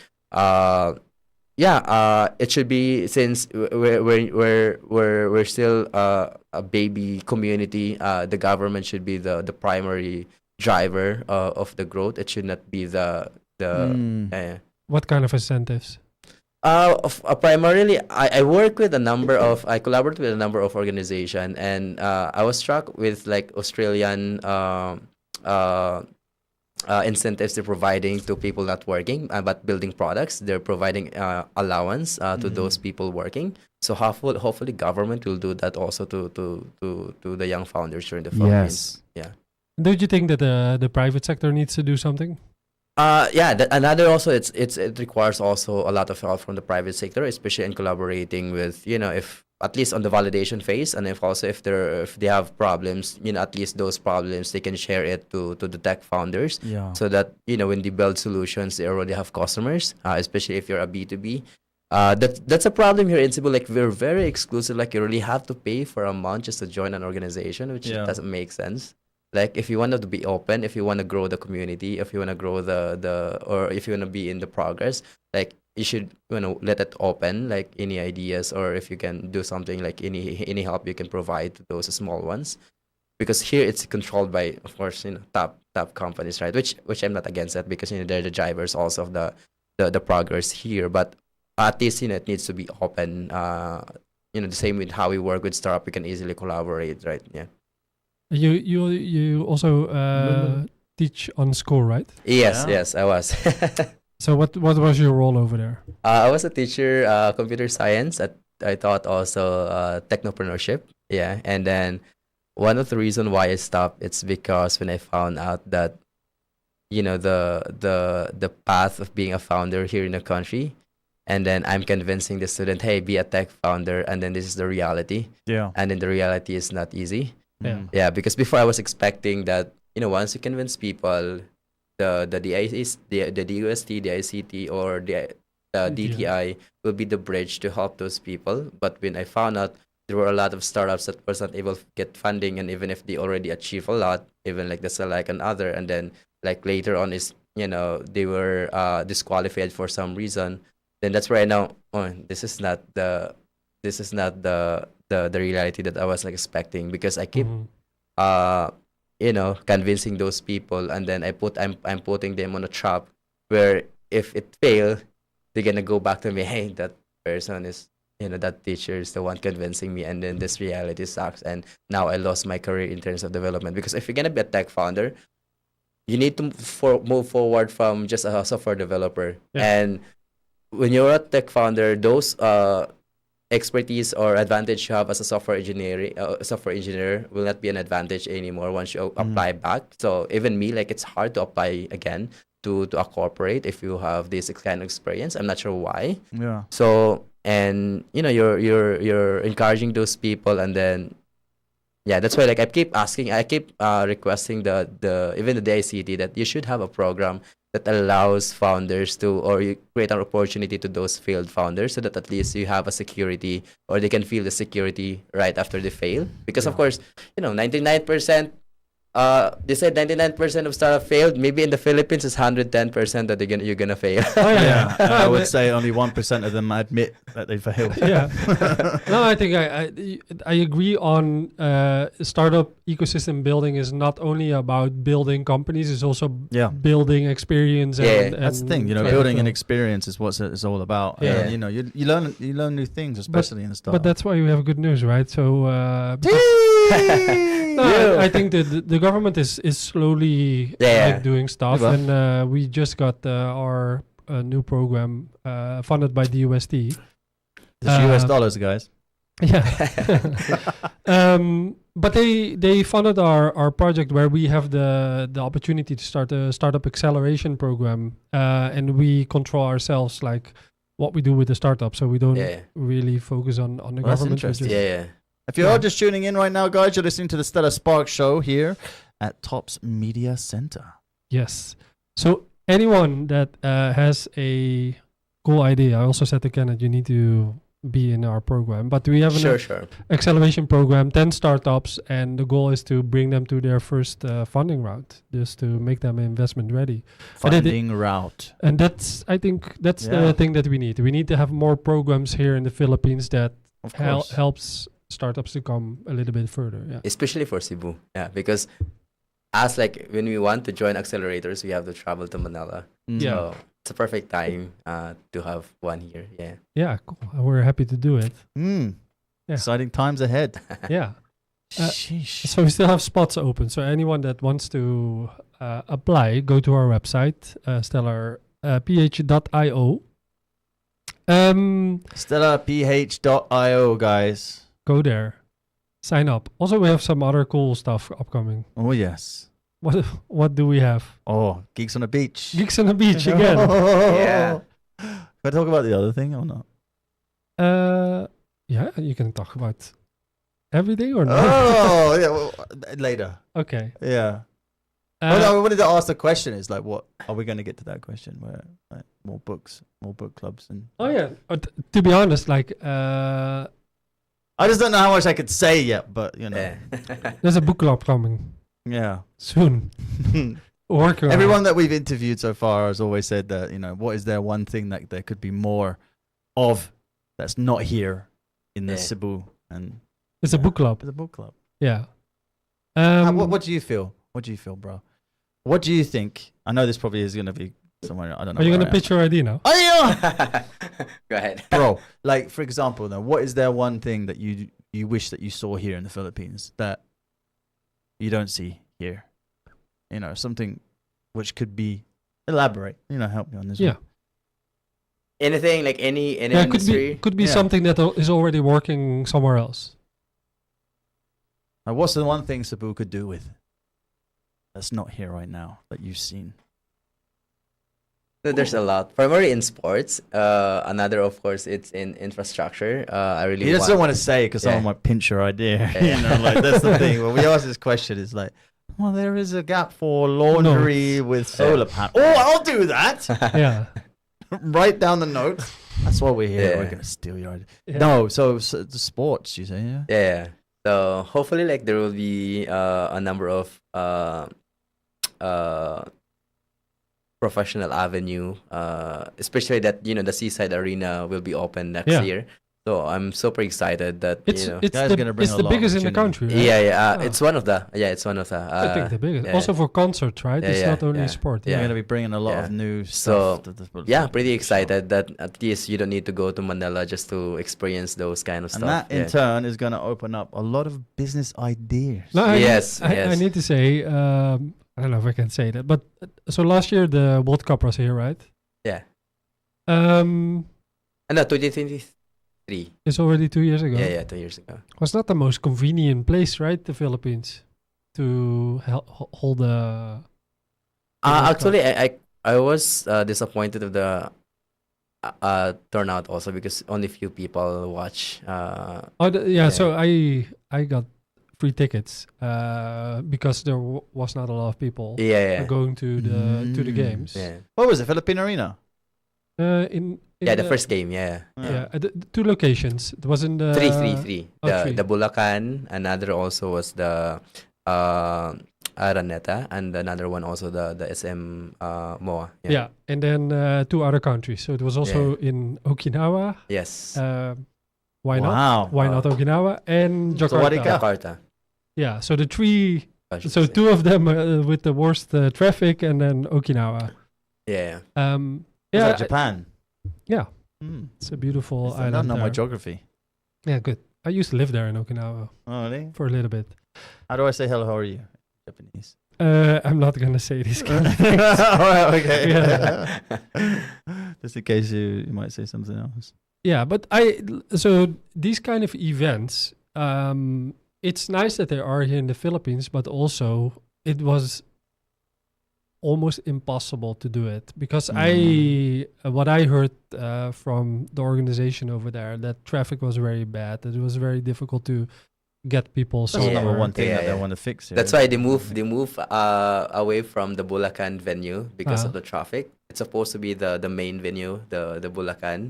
it should be, since we're still a baby community, the government should be the primary driver of the growth. It should not be the what kind of incentives? Primarily, I collaborate with a number of organizations, and I was struck with like Australian incentives they're providing to people not working but building products. They're providing allowance to those people working. So hopefully government will do that also to the young founders here in the Philippines. Yeah. Don't you think that the private sector needs to do something? Another also, it requires also a lot of help from the private sector, especially in collaborating with if at least on the validation phase, and if they have problems, at least those problems they can share it to the tech founders, so that when they build solutions they already have customers, especially if you're a B2B. That's a problem here in Cebu. Like, we're very exclusive. Like, you really have to pay for a month just to join an organization, which doesn't make sense. Like, if you want to be open, if you want to grow the community, if you want to grow or if you want to be in the progress, like, you should let it open, like any ideas, or if you can do something, like any help you can provide to those small ones, because here it's controlled by, of course, top companies, right? Which I'm not against that, because they're the drivers also of the progress here. But at least it needs to be open. The same with how we work with startup, we can easily collaborate, right? Yeah. You also teach on school, right? Yes, I was. So what was your role over there? I was a teacher, computer science. I taught also technopreneurship. Yeah, and then one of the reasons why I stopped, it's because when I found out that the path of being a founder here in the country, and then I'm convincing the student, hey, be a tech founder, and then this is the reality. Yeah, and then the reality is not easy. Yeah, because before I was expecting that once you convince people, the DICT, the DUST, the ICT, or the DTI will be the bridge to help those people. But when I found out there were a lot of startups that was not able to get funding, and even if they already achieve a lot, even like the Select and other, and then like later on is they were disqualified for some reason, then that's where I know, this is not the reality that I was like expecting, because I keep convincing those people, and then I'm putting them on a trap where if it fails, they're gonna go back to me, hey, that person is that teacher is the one convincing me, and then this reality sucks, and now I lost my career in terms of development. Because if you're gonna be a tech founder, you need to move forward from just a software developer. And when you're a tech founder, those expertise or advantage you have as a software engineer will not be an advantage anymore once you apply back. So even me, like, it's hard to apply again to a corporate if you have this kind of experience. I'm not sure why. Yeah. So, and you're encouraging those people, and then yeah, that's why like I keep requesting the even the DICT that you should have a program that allows founders to, or you create an opportunity to those failed founders, so that at least you have a security, or they can feel the security right after they fail. Because of course, 99%. They said 99% of startup failed. Maybe in the Philippines, it's 110% that you're gonna fail. Oh yeah, I would say only 1% of them admit that they failed. Yeah. No, I think I agree on startup ecosystem building is not only about building companies, it's also building experience. And that's the thing, building an experience is what it's all about. Yeah. And, you learn new things, especially in the startup. But that's why we have good news, right? So I think the government is slowly doing stuff, and we just got our new program funded by the USD. It's US dollars, guys. Yeah. But they funded our project where we have the opportunity to start a startup acceleration program, and we control ourselves, like what we do with the startup. So we don't really focus on the government. That's interesting. If you're all just tuning in right now, guys, you're listening to the Stellar Spark Show here at Tops Media Center. Yes. So anyone that has a cool idea, I also said to Kenneth, you need to be in our program. But we have an acceleration program, 10 startups, and the goal is to bring them to their first funding round, just to make them investment ready. Funding route. And I think that's the thing that we need. We need to have more programs here in the Philippines that helps startups to come a little bit further, especially for Cebu, because as like when we want to join accelerators, we have to travel to Manila. So it's a perfect time to have one here. Cool. We're happy to do it. Exciting times ahead. So we still have spots open, so anyone that wants to apply, go to our website, stellarph.io. Stellarph.io, guys. Go there, sign up. Also, we have some other cool stuff upcoming. Oh yes. What do we have? Oh, Geeks on the Beach. Geeks on the Beach again. Can I talk about the other thing or not? Yeah, you can talk about everything or not. Oh, well, later. Okay. Yeah. I wanted to ask the question is like, what are we going to get to that question where like, more books, more book clubs, and to be honest, like I just don't know how much I could say yet, but there's a book club coming. Yeah, soon. Everyone that we've interviewed so far has always said that what is there one thing that there could be more of that's not here in the Cebu, and it's a book club. It's a book club. Yeah. What do you feel? What do you feel, bro? What do you think? I know this probably is going to be somewhere. I don't know. Are you going to pitch your idea now? Oh yeah. Go ahead, bro. Like for example, though, what is there one thing that you wish that you saw here in the Philippines that you don't see here? Something which could be elaborate. Help me on this. Yeah. One. Anything like any industry. Could be something that is already working somewhere else. Now, what's the one thing Cebu could do with that's not here right now that you've seen? There's a lot. Primarily in sports. Another, of course, it's in infrastructure. I really. You just don't want to say because someone might pinch your idea. That's the thing. When we ask this question, it's like, well, there is a gap for laundry with solar panels. Oh, I'll do that. Yeah. Write down the notes. That's why we're here. We're gonna steal your idea. Yeah. No, so the sports, you say, yeah. Yeah. So hopefully, like there will be a number of professional avenue, especially that the Seaside Arena will be open next year. So I'm super excited that it's the biggest in the country. Right? Yeah. It's one of the. It's one of the. I think the biggest. Also for concerts, right? It's not only sport. You're gonna be bringing a lot of new stuff. So pretty excited that at least you don't need to go to Manila just to experience those kind of stuff. And that in turn is gonna open up a lot of business ideas. No, I need to say. I don't know if I can say that, but so last year the World Cup was here, right? Yeah. And no, 2023. It's already 2 years ago. Yeah, 2 years ago. Was not the most convenient place, right? The Philippines to hold the. Actually, I was disappointed with the turnout also because only few people watch. So I got free tickets because there was not a lot of people going to the games. Yeah. What was it? Philippine Arena? In The first game, the two locations. It was in the 333. three. The Bulacan, another also was the Araneta, and another one also the SM MOA. Yeah, and then 2 other countries. So it was also in Okinawa. Yes. Why not? Wow. Why not Okinawa and So what Jakarta? do you got? Jakarta. Yeah, so the 3. I should So say. 2 of them with the worst traffic, and then Okinawa. Yeah. Was Yeah, that Japan? yeah, Hmm. it's a beautiful I island. don't know my there. geography. Yeah, good. I used to live there in Okinawa Oh, really? for a little bit. How do I say hello? How are you? Japanese. I'm not gonna say this kind of things. Alright, okay. Yeah. Just in case you might say something else. Yeah, but so these kind of events, it's nice that they are here in the Philippines, but also it was almost impossible to do it because what I heard from the organization over there, that traffic was very bad. That it was very difficult to get people That's the somewhere. number one thing Yeah, that they yeah. want to fix here. That's why they move away from the Bulacan venue because of Uh-huh. the traffic. It's supposed to be the main venue, the Bulacan,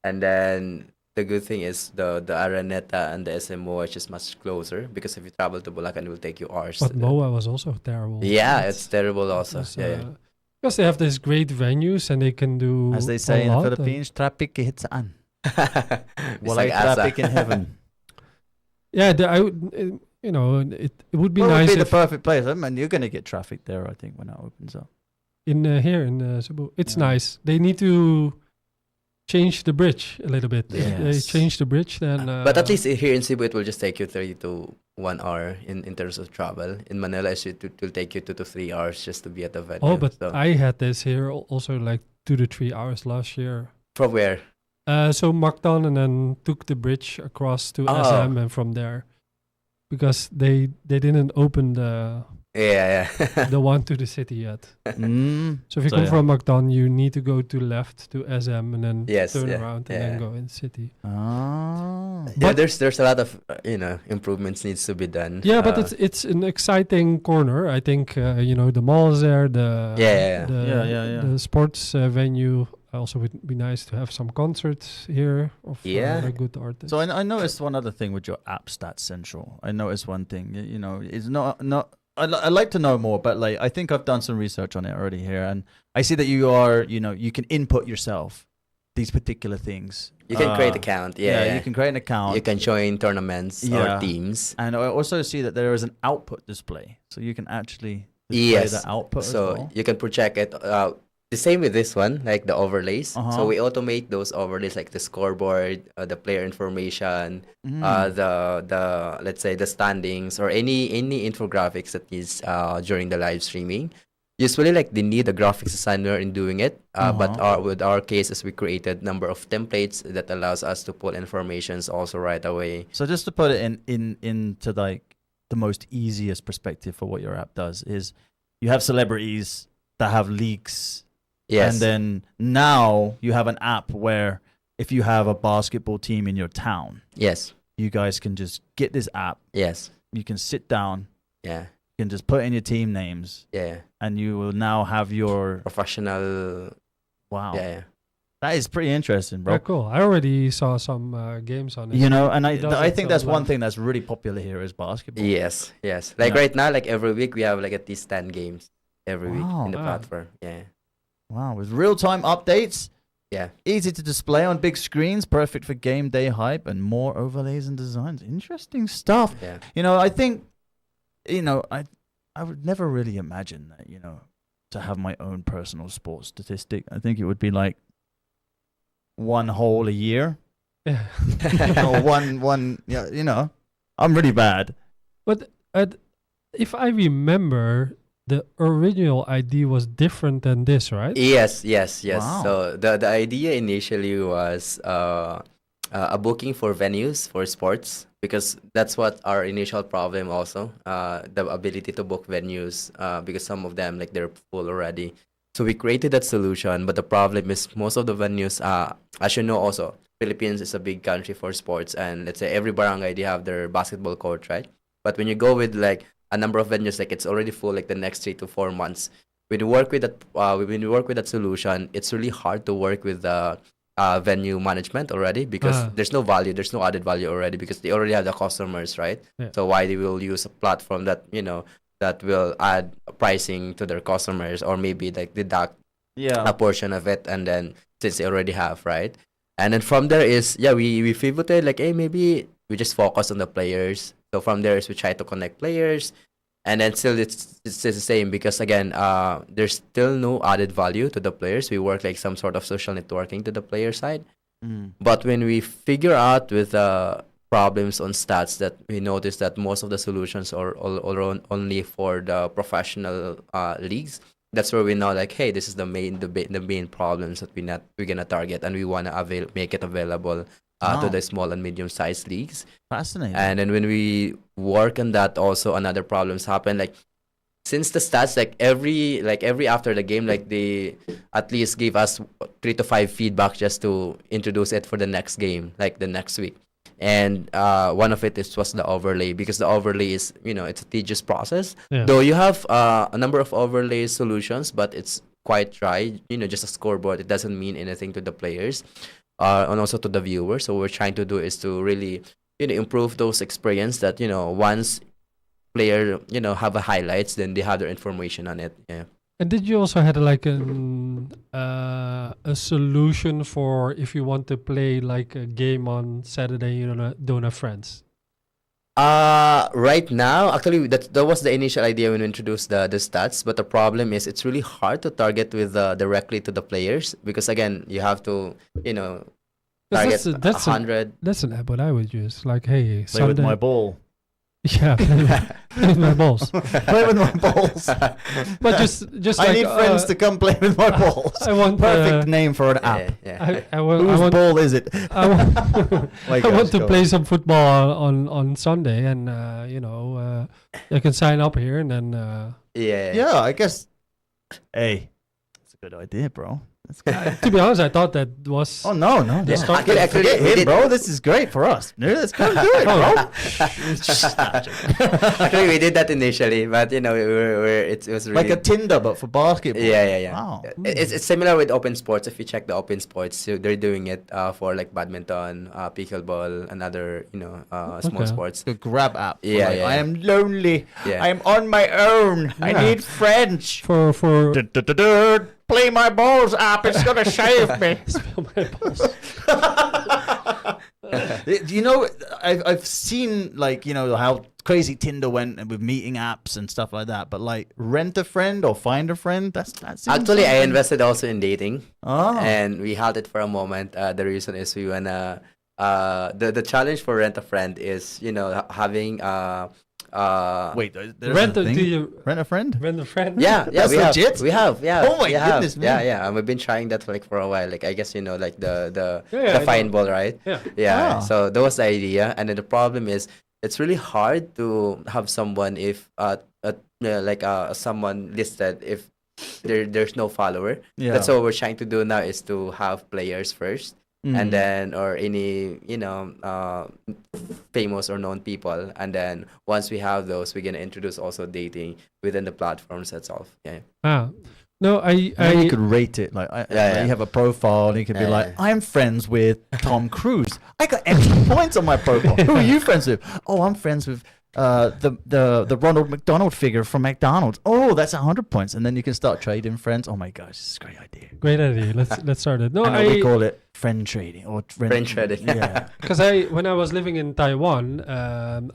and then the good thing is the Araneta and the SMO is just much closer because if you travel to Bulacan, it will take you hours. But MOA was also terrible. Yeah, It's- it's terrible also. it's, Yeah, yeah. Because they have these great venues and they can do As they say a in the lot, Philippines, traffic hits an. It's Walay like Asa. traffic in heaven. Yeah, I would, it would be What would nice be the if perfect place? I mean, you're going to get traffic there, I think, when that opens up. in here in Cebu, it's Yeah. nice. They need to change the bridge a little bit. If they Yes. change the bridge, then. But at least here in Cebu, it will just take you 30 to 1 hour in terms of travel. In Manila, it will take you 2 to 3 hours just to be at the venue. Oh, but so. I had this here also like 2 to 3 hours last year. From where? So Mactan and then took the bridge across to Oh. SM and from there, because they didn't open the Yeah. the one to the city yet. Mm. So if you So, come yeah. from Mactan, you need to go to left to SM and then Yes, turn yeah, around and yeah. then go in city. Ah. Yeah, But- there's a lot of improvements needs to be done. Yeah, but it's an exciting corner. I think the mall is there. The Yeah. Yeah. The sports venue. Also, would be nice to have some concerts here of like good artists. So I noticed one other thing with your app, Stats Central. I noticed one thing. It's not. I'd like to know more, but like I think I've done some research on it already here, and I see that you are. You can input yourself these particular things. You can create account. Yeah, you can create an account. You can join tournaments Yeah. or teams. And I also see that there is an output display, so you can actually display Yes. the output So as well. you can project it. The same with this one, like the overlays. Uh-huh. So we automate those overlays, like the scoreboard, the player information, Mm. the let's say the standings or any infographics that is during the live streaming. Usually, like they need a graphics designer in doing it. But with our cases, we created number of templates that allows us to pull informations also right away. So just to put it into like the most easiest perspective for what your app does is you have celebrities that have leaks. Yes. And then now you have an app where if you have a basketball team in your town, Yes. you guys can just get this app. Yes. You can sit down, Yeah. you can just put in your team names, Yeah. and you will now have your Professional. wow. Yeah. That is pretty interesting, bro. Yeah, cool. I already saw some games on it. And It does I it think so that's one well. thing that's really popular here is basketball. Yes. Yes. Like Yeah. right now, like every week we have like at least 10 games every week Wow. in the Wow. platform. Yeah. Wow, with real-time updates, Yeah. easy to display on big screens, perfect for game day hype, and more overlays and designs. Interesting stuff. Yeah. I think, I would never really imagine that, to have my own personal sports statistic. I think it would be like one hole a year Yeah. or one. Yeah, I'm really bad. But if I remember, the original idea was different than this, right? Yes. Wow. So the idea initially was a booking for venues for sports because that's what our initial problem also the ability to book venues because some of them like they're full already. So we created that solution, but the problem is most of the venues as you know also Philippines is a big country for sports, and let's say every barangay they have their basketball court, right? But when you go with like a number of venues, like it's already full like the next 3 to 4 months. When you work with that solution, it's really hard to work with the venue management already, because there's no added value already, because they already have the customers, right? Yeah. So why they will use a platform that that will add pricing to their customers, or maybe like deduct a portion of it, and then since they already have, right? And then from there is we pivoted like, hey, maybe we just focus on the players. So from there is we try to connect players. And then still it's the same, because again, there's still no added value to the players. We work like some sort of social networking to the player side. But when we figure out with problems on stats, that we notice that most of the solutions are only for the professional leagues, that's where we know like, hey, this is the main problems that we're gonna target, and we wanna make it available to the small and medium-sized leagues. Fascinating. And then when we work on that, also another problems happen. Like, since the stats, like every after the game, like they at least give us 3 to 5 feedback just to introduce it for the next game, like the next week. And one of it was the overlay, because the overlay is, it's a tedious process. Yeah. Though you have a number of overlay solutions, but it's quite dry. Just a scoreboard. It doesn't mean anything to the players. And also to the viewers. So what we're trying to do is to really, improve those experience that, once player, have a highlights, then they have their information on it. Yeah. And did you also had like a solution for if you want to play like a game on Saturday, you don't have friends? Right now, actually, that was the initial idea when we introduced the stats. But the problem is it's really hard to target with directly to the players, because again, you have to target 100. That's an app what I would use. Like, hey, Play with my ball. Yeah, play with my balls. Play with my balls. But just I like, need friends to come play with my balls. I want perfect name for an app. Yeah. Whose ball is it? I want, My I gosh, want to go play on. some football on Sunday, and I can sign up here, and then Yeah, I guess. Hey, that's a good idea, bro. That's good. to be honest, I thought that was Oh no! Yeah. Stop Actually, Forget we him, did- bro. This is great for us. Yeah, let's go do it, bro. Actually, we did that initially, but it was really Like a Tinder, but for basketball. Yeah. Wow. It's similar with open sports. If you check the open sports, so they're doing it for like badminton, pickleball, and other small Okay. sports. The grab app. For Yeah, like, yeah. I am lonely. Yeah. I am on my own. I Yeah. need friends. for Play my balls app. It's gonna save me. spill my balls. I've seen like how crazy Tinder went with meeting apps and stuff like that. But like rent a friend or find a friend. That's Actually, I invested also in dating, Oh. and we held it for a moment. The reason is we wanna. The challenge for rent a friend is having Wait, there's Rent a a, thing? do you Rent a friend? rent a friend? Yeah, That's we legit? have, Oh my we have. goodness, man. Yeah. And we've been trying that for a while. Like, I guess like the Yeah, I fine know. ball, right? Yeah. Yeah. Ah. So that was the idea, and then the problem is it's really hard to have someone if someone listed if there's no follower. Yeah. That's what we're trying to do now, is to have players first. Mm. And then, or any famous or known people, and then once we have those, we're gonna introduce also dating within the platforms itself. Yeah. No, And then you could rate it like Yeah. you have a profile and you could be Yeah. like, I'm friends with Tom Cruise. I got extra points on my profile. Who are you friends with? Oh, I'm friends with the Ronald McDonald figure from McDonald's. Oh, that's 100 points, and then you can start trading friends. Oh my gosh, this is a great idea. great idea. Let's start it. No, And we call it friend trading or Friend trading. Yeah. because when I was living in Taiwan,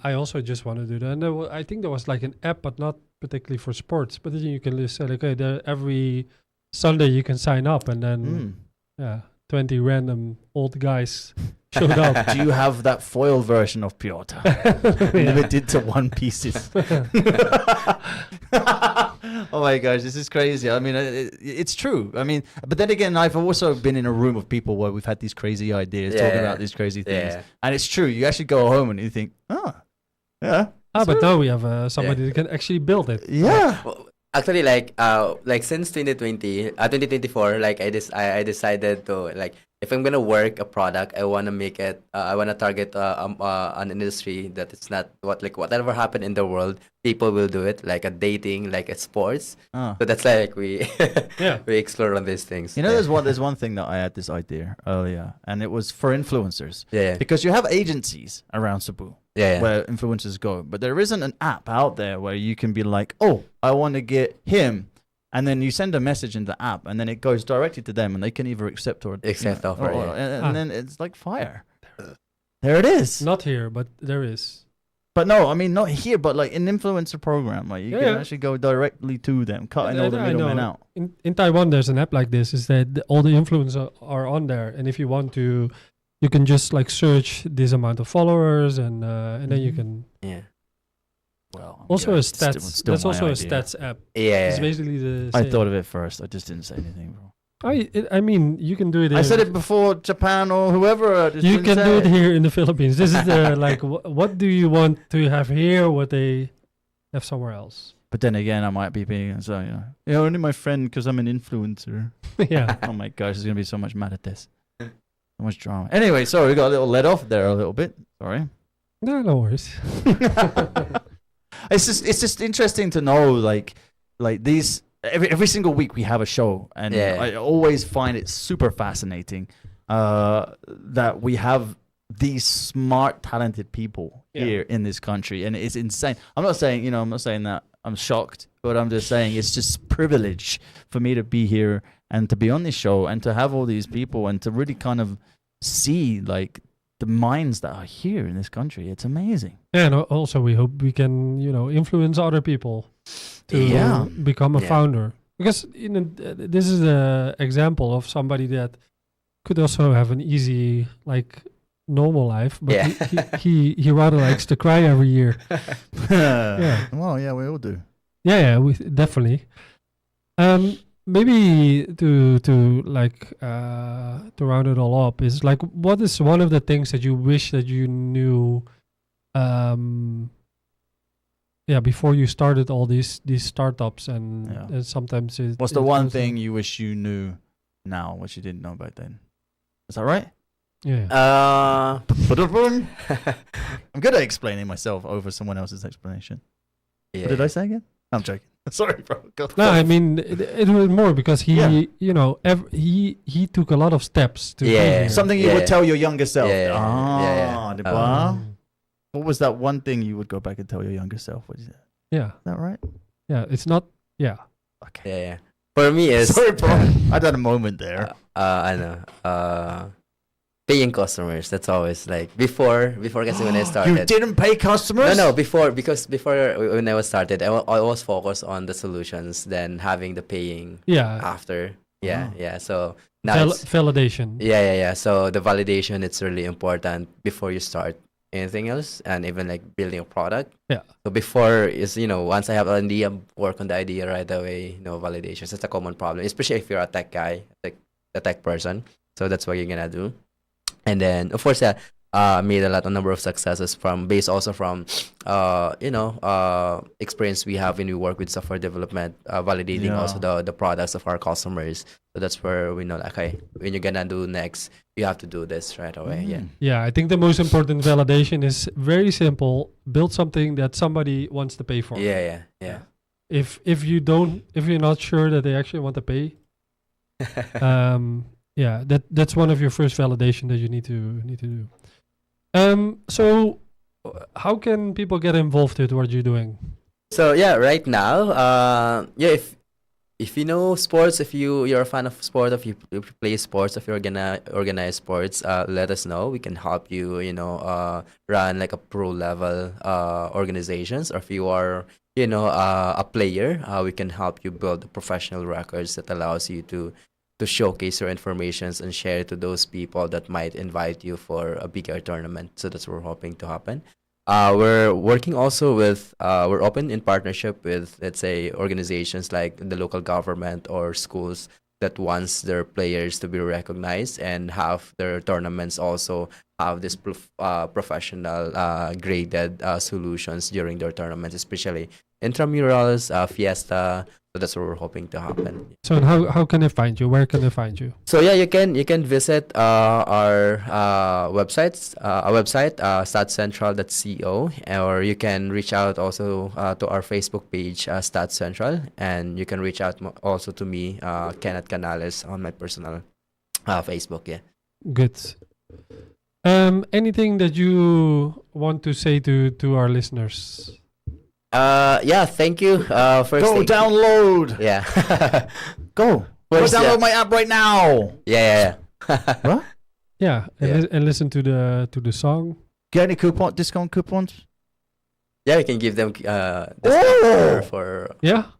I also just wanted to do that. And I think there was like an app, but not particularly for sports. But then you can just say, like, okay, every Sunday you can sign up, and then Mm. 20 random old guys showed up. Do you have that foil version of Piotr? Limited to one pieces. Oh my gosh, this is crazy. I mean, it's true. I mean, but then again, I've also been in a room of people where we've had these crazy ideas, talking Yeah. about these crazy things. Yeah. And it's true. You actually go home and you think, oh, yeah. But now we have somebody that can actually build it. Yeah. Well, Actually, like since 2024, like I decided to, like, if I'm gonna work a product, I wanna make it. I wanna target an industry that it's not whatever happened in the world, people will do it, like a dating, like a sports. Ah. So that's like we Yeah. we explore on these things. You know, Yeah. there's one thing that I had this idea earlier, and it was for influencers. Yeah, yeah. Because you have agencies around Cebu Yeah, yeah. where influencers go, but there isn't an app out there where you can be like, oh, I want to get him, and then you send a message in the app, and then it goes directly to them, and they can either accept or Accept offer, yeah. and then it's like fire. There it is. Not here, but there is. But no, I mean not here, but like an influencer program, like you Yeah, can yeah. actually go directly to them, cutting all the I middlemen know. out. In Taiwan, there's an app like this. Is that all the influencers are on there, and if you want to, you can just like search this amount of followers, and then you Mhm. can. Yeah. Well, Also yeah, a it's still- stats. it's still That's my also a idea. stats app. Yeah. It's basically the. I same. thought of it first. I just didn't say anything, bro. I mean, you can do it. I said it before Japan or whoever. I just You didn't can say do it here in the Philippines. This is the like. What do you want to have here? What they have somewhere else? But then again, I might be being so, yeah, only my friend because I'm an influencer. Yeah. Oh my gosh, there's gonna be so much mad at this. So much drama. Anyway, sorry, we got a little let off there a little bit. Sorry. No worries. It's just interesting to know like these every single week we have a show, and Yeah. I always find it super fascinating that we have these smart, talented people Yeah. here in this country, and it's insane. I'm not saying that I'm shocked, but I'm just saying it's just privilege for me to be here and to be on this show and to have all these people and to really kind of see like the minds that are here in this country. It's amazing. And also, we hope we can, influence other people to Yeah. become a Yeah. founder. Because this is an example of somebody that could also have an easy, like, normal life, but Yeah. he rather likes to cry every year. Yeah. Well, yeah, we all do. Yeah, we definitely. Maybe to round it all up is like, what is one of the things that you wish that you knew, before you started all these startups and, Yeah. and sometimes What's the one thing you wish you knew now, which you didn't know back then? Is that right? Yeah. I'm good at explaining myself over someone else's explanation. Yeah. What did I say again? I'm joking. Sorry, bro. Go No, on. I mean it was more because he, Yeah. he took a lot of steps to be Yeah. here. Something you Yeah. would tell your younger self. Yeah, yeah. Ah, di Oh. ba? What was that one thing you would go back and tell your younger self? What is that? Yeah, Is that right? yeah. It's not. Yeah, Okay. Yeah. For me, is Sorry, bro. I had a moment there. I know. Paying customers. That's always like before kasi when I You started. didn't pay customers? No, before when I was started, I was focused on the solutions, then having the paying yeah. after. Oh. Yeah, yeah. So now it's, Validation. yeah. So the validation, it's really important before you start anything else, and even like building a product. Yeah. So before is, once I have an idea, work on the idea right away. Validations. That's a common problem, especially if you're a tech guy, like a tech person. So that's what you're gonna do. And then of course, made a number of successes based also from experience we have when we work with software development, validating Yeah. also the products of our customers. So that's where we know, like, okay, when you're gonna do next, you have to do this right away. Yeah. Yeah, I think the most important validation is very simple. Build something that somebody wants to pay for. Yeah. If you're not sure that they actually want to pay, that's one of your first validation that you need to do. So how can people get involved with what you're doing? So yeah, right now, if you know sports, if you're a fan of sport, if you play sports, if you're gonna organize sports, let us know. We can help you, run like a pro level organizations. Or if you are, a player, we can help you build professional records that allows you to showcase your informations and share it to those people that might invite you for a bigger tournament. So that's what we're hoping to happen. We're working also with, we're open in partnership with, let's say, organizations like the local government or schools that wants their players to be recognized and have their tournaments also have this professional graded solutions during their tournaments, especially intramurals, Fiesta. So that's what we're hoping to happen. So how can I find you? Where can I find you? So yeah, you can visit our website, statscentral.co, or you can reach out also to our Facebook page, Stats Central, and you can reach out also to me, Kenneth Canales, on my personal Facebook. Yeah. Good. Anything that you want to say to our listeners? Yeah, thank you. First, Go download. Yeah. Go download my app right now. Yeah. What? Yeah, and listen to the song. Get any discount coupons? Yeah, we can give them discount for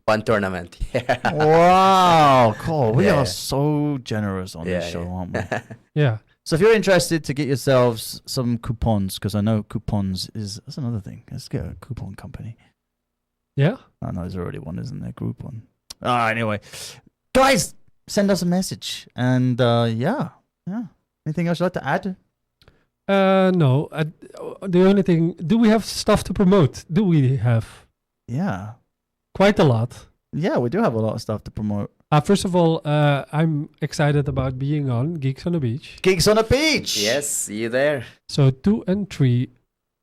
one tournament. Yeah. Wow, cool. We are so generous on this show, aren't we? Yeah. So if you're interested to get yourselves some coupons, because I know coupons that's another thing. Let's get a coupon company. Yeah? Oh, no, there's already one, isn't there? Groupon. Anyway. Guys, send us a message. And yeah. Anything else you'd like to add? No. The only thing, do we have stuff to promote? Do we have? Yeah. Quite a lot. Yeah, we do have a lot of stuff to promote. First of all, I'm excited about being on Geeks on the Beach. Geeks on the Beach! Yes, see you there. So 2 and 3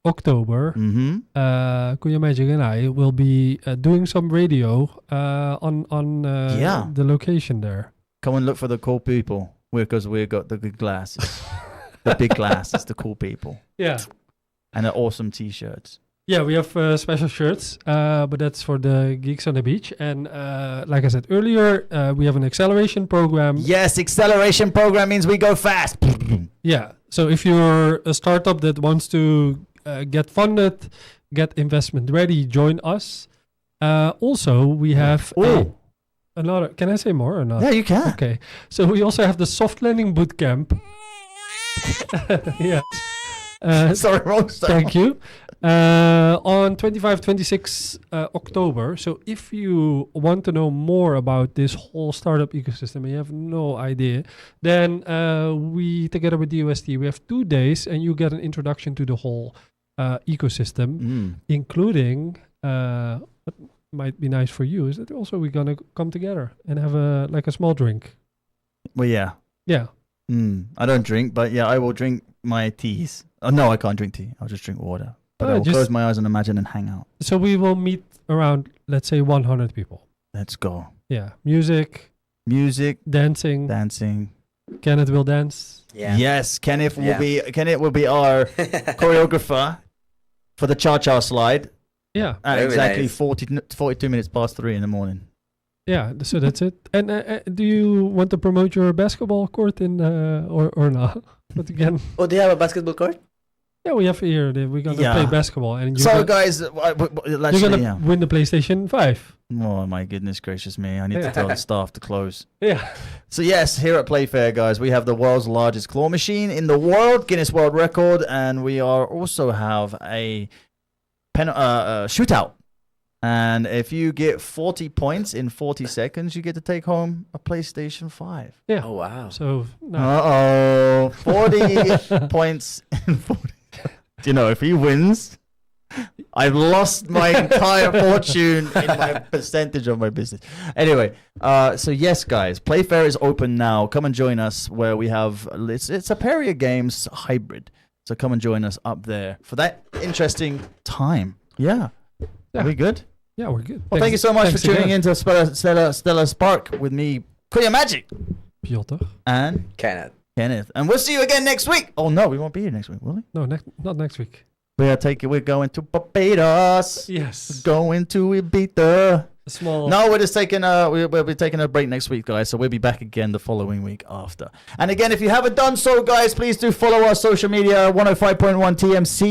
October, Kuya Magic and I will be doing some radio on the location there. Come and look for the cool people, because we've got the good glasses. The big glasses, the cool people. Yeah. And the awesome t-shirts. Yeah, we have special shirts, but that's for the Geeks on the Beach. And like I said earlier, we have an acceleration program. Yes, acceleration program means we go fast. Yeah, so if you're a startup that wants to get funded, get investment ready, join us. Also, we have another... Can I say more or not? Yeah, you can. Okay, so we also have the soft landing bootcamp. Yeah. Sorry, wrong side. Thank you. On 25-26 October. So if you want to know more about this whole startup ecosystem and you have no idea, then we, together with DOST, we have 2 days and you get an introduction to the whole ecosystem, including what might be nice for you is that also we're going to come together and have a small drink. Well, yeah. Yeah. I don't drink, but yeah, I will drink my teas. Oh, no, I can't drink tea. I'll just drink water. But I'll close my eyes and imagine and hang out. So we will meet around, let's say, 100 people. Let's go. Yeah. Music. Dancing. Kenneth will dance. Yeah. Yes, Kenneth will be our choreographer for the cha-cha slide. Yeah. At exactly 42 minutes past 3 in the morning. Yeah, so that's it. And do you want to promote your basketball court in or not? But again, do you have a basketball court? Yeah, we have here. We're gonna play basketball, and guys, you're gonna win the PlayStation 5. Oh my goodness gracious me! I need to tell the staff to close. Yeah. So yes, here at Playfair, guys, we have the world's largest claw machine in the world, Guinness World Record, and we also have a shootout. And if you get 40 points in 40 seconds, you get to take home a PlayStation 5. Yeah. Oh, wow. So, 40 points in 40. Do you know, if he wins, I've lost my entire fortune in my percentage of my business. Anyway, so yes, guys, Playfair is open now. Come and join us where we have, it's a Peria Games hybrid. So come and join us up there for that interesting time. Yeah. Are we good? Yeah, we're good. Well, thank you so much for tuning in to Stellar Spark with me, Kuya Magic, Piotr, and Kenneth. And we'll see you again next week. Oh no, we won't be here next week, will we? No, not next week. We're going to Barbados. Yes. We're going to Ibiza. No, we're just taking we'll be taking a break next week, guys. So we'll be back again the following week after. And again, if you haven't done so, guys, please do follow our social media, 105.1 TMC.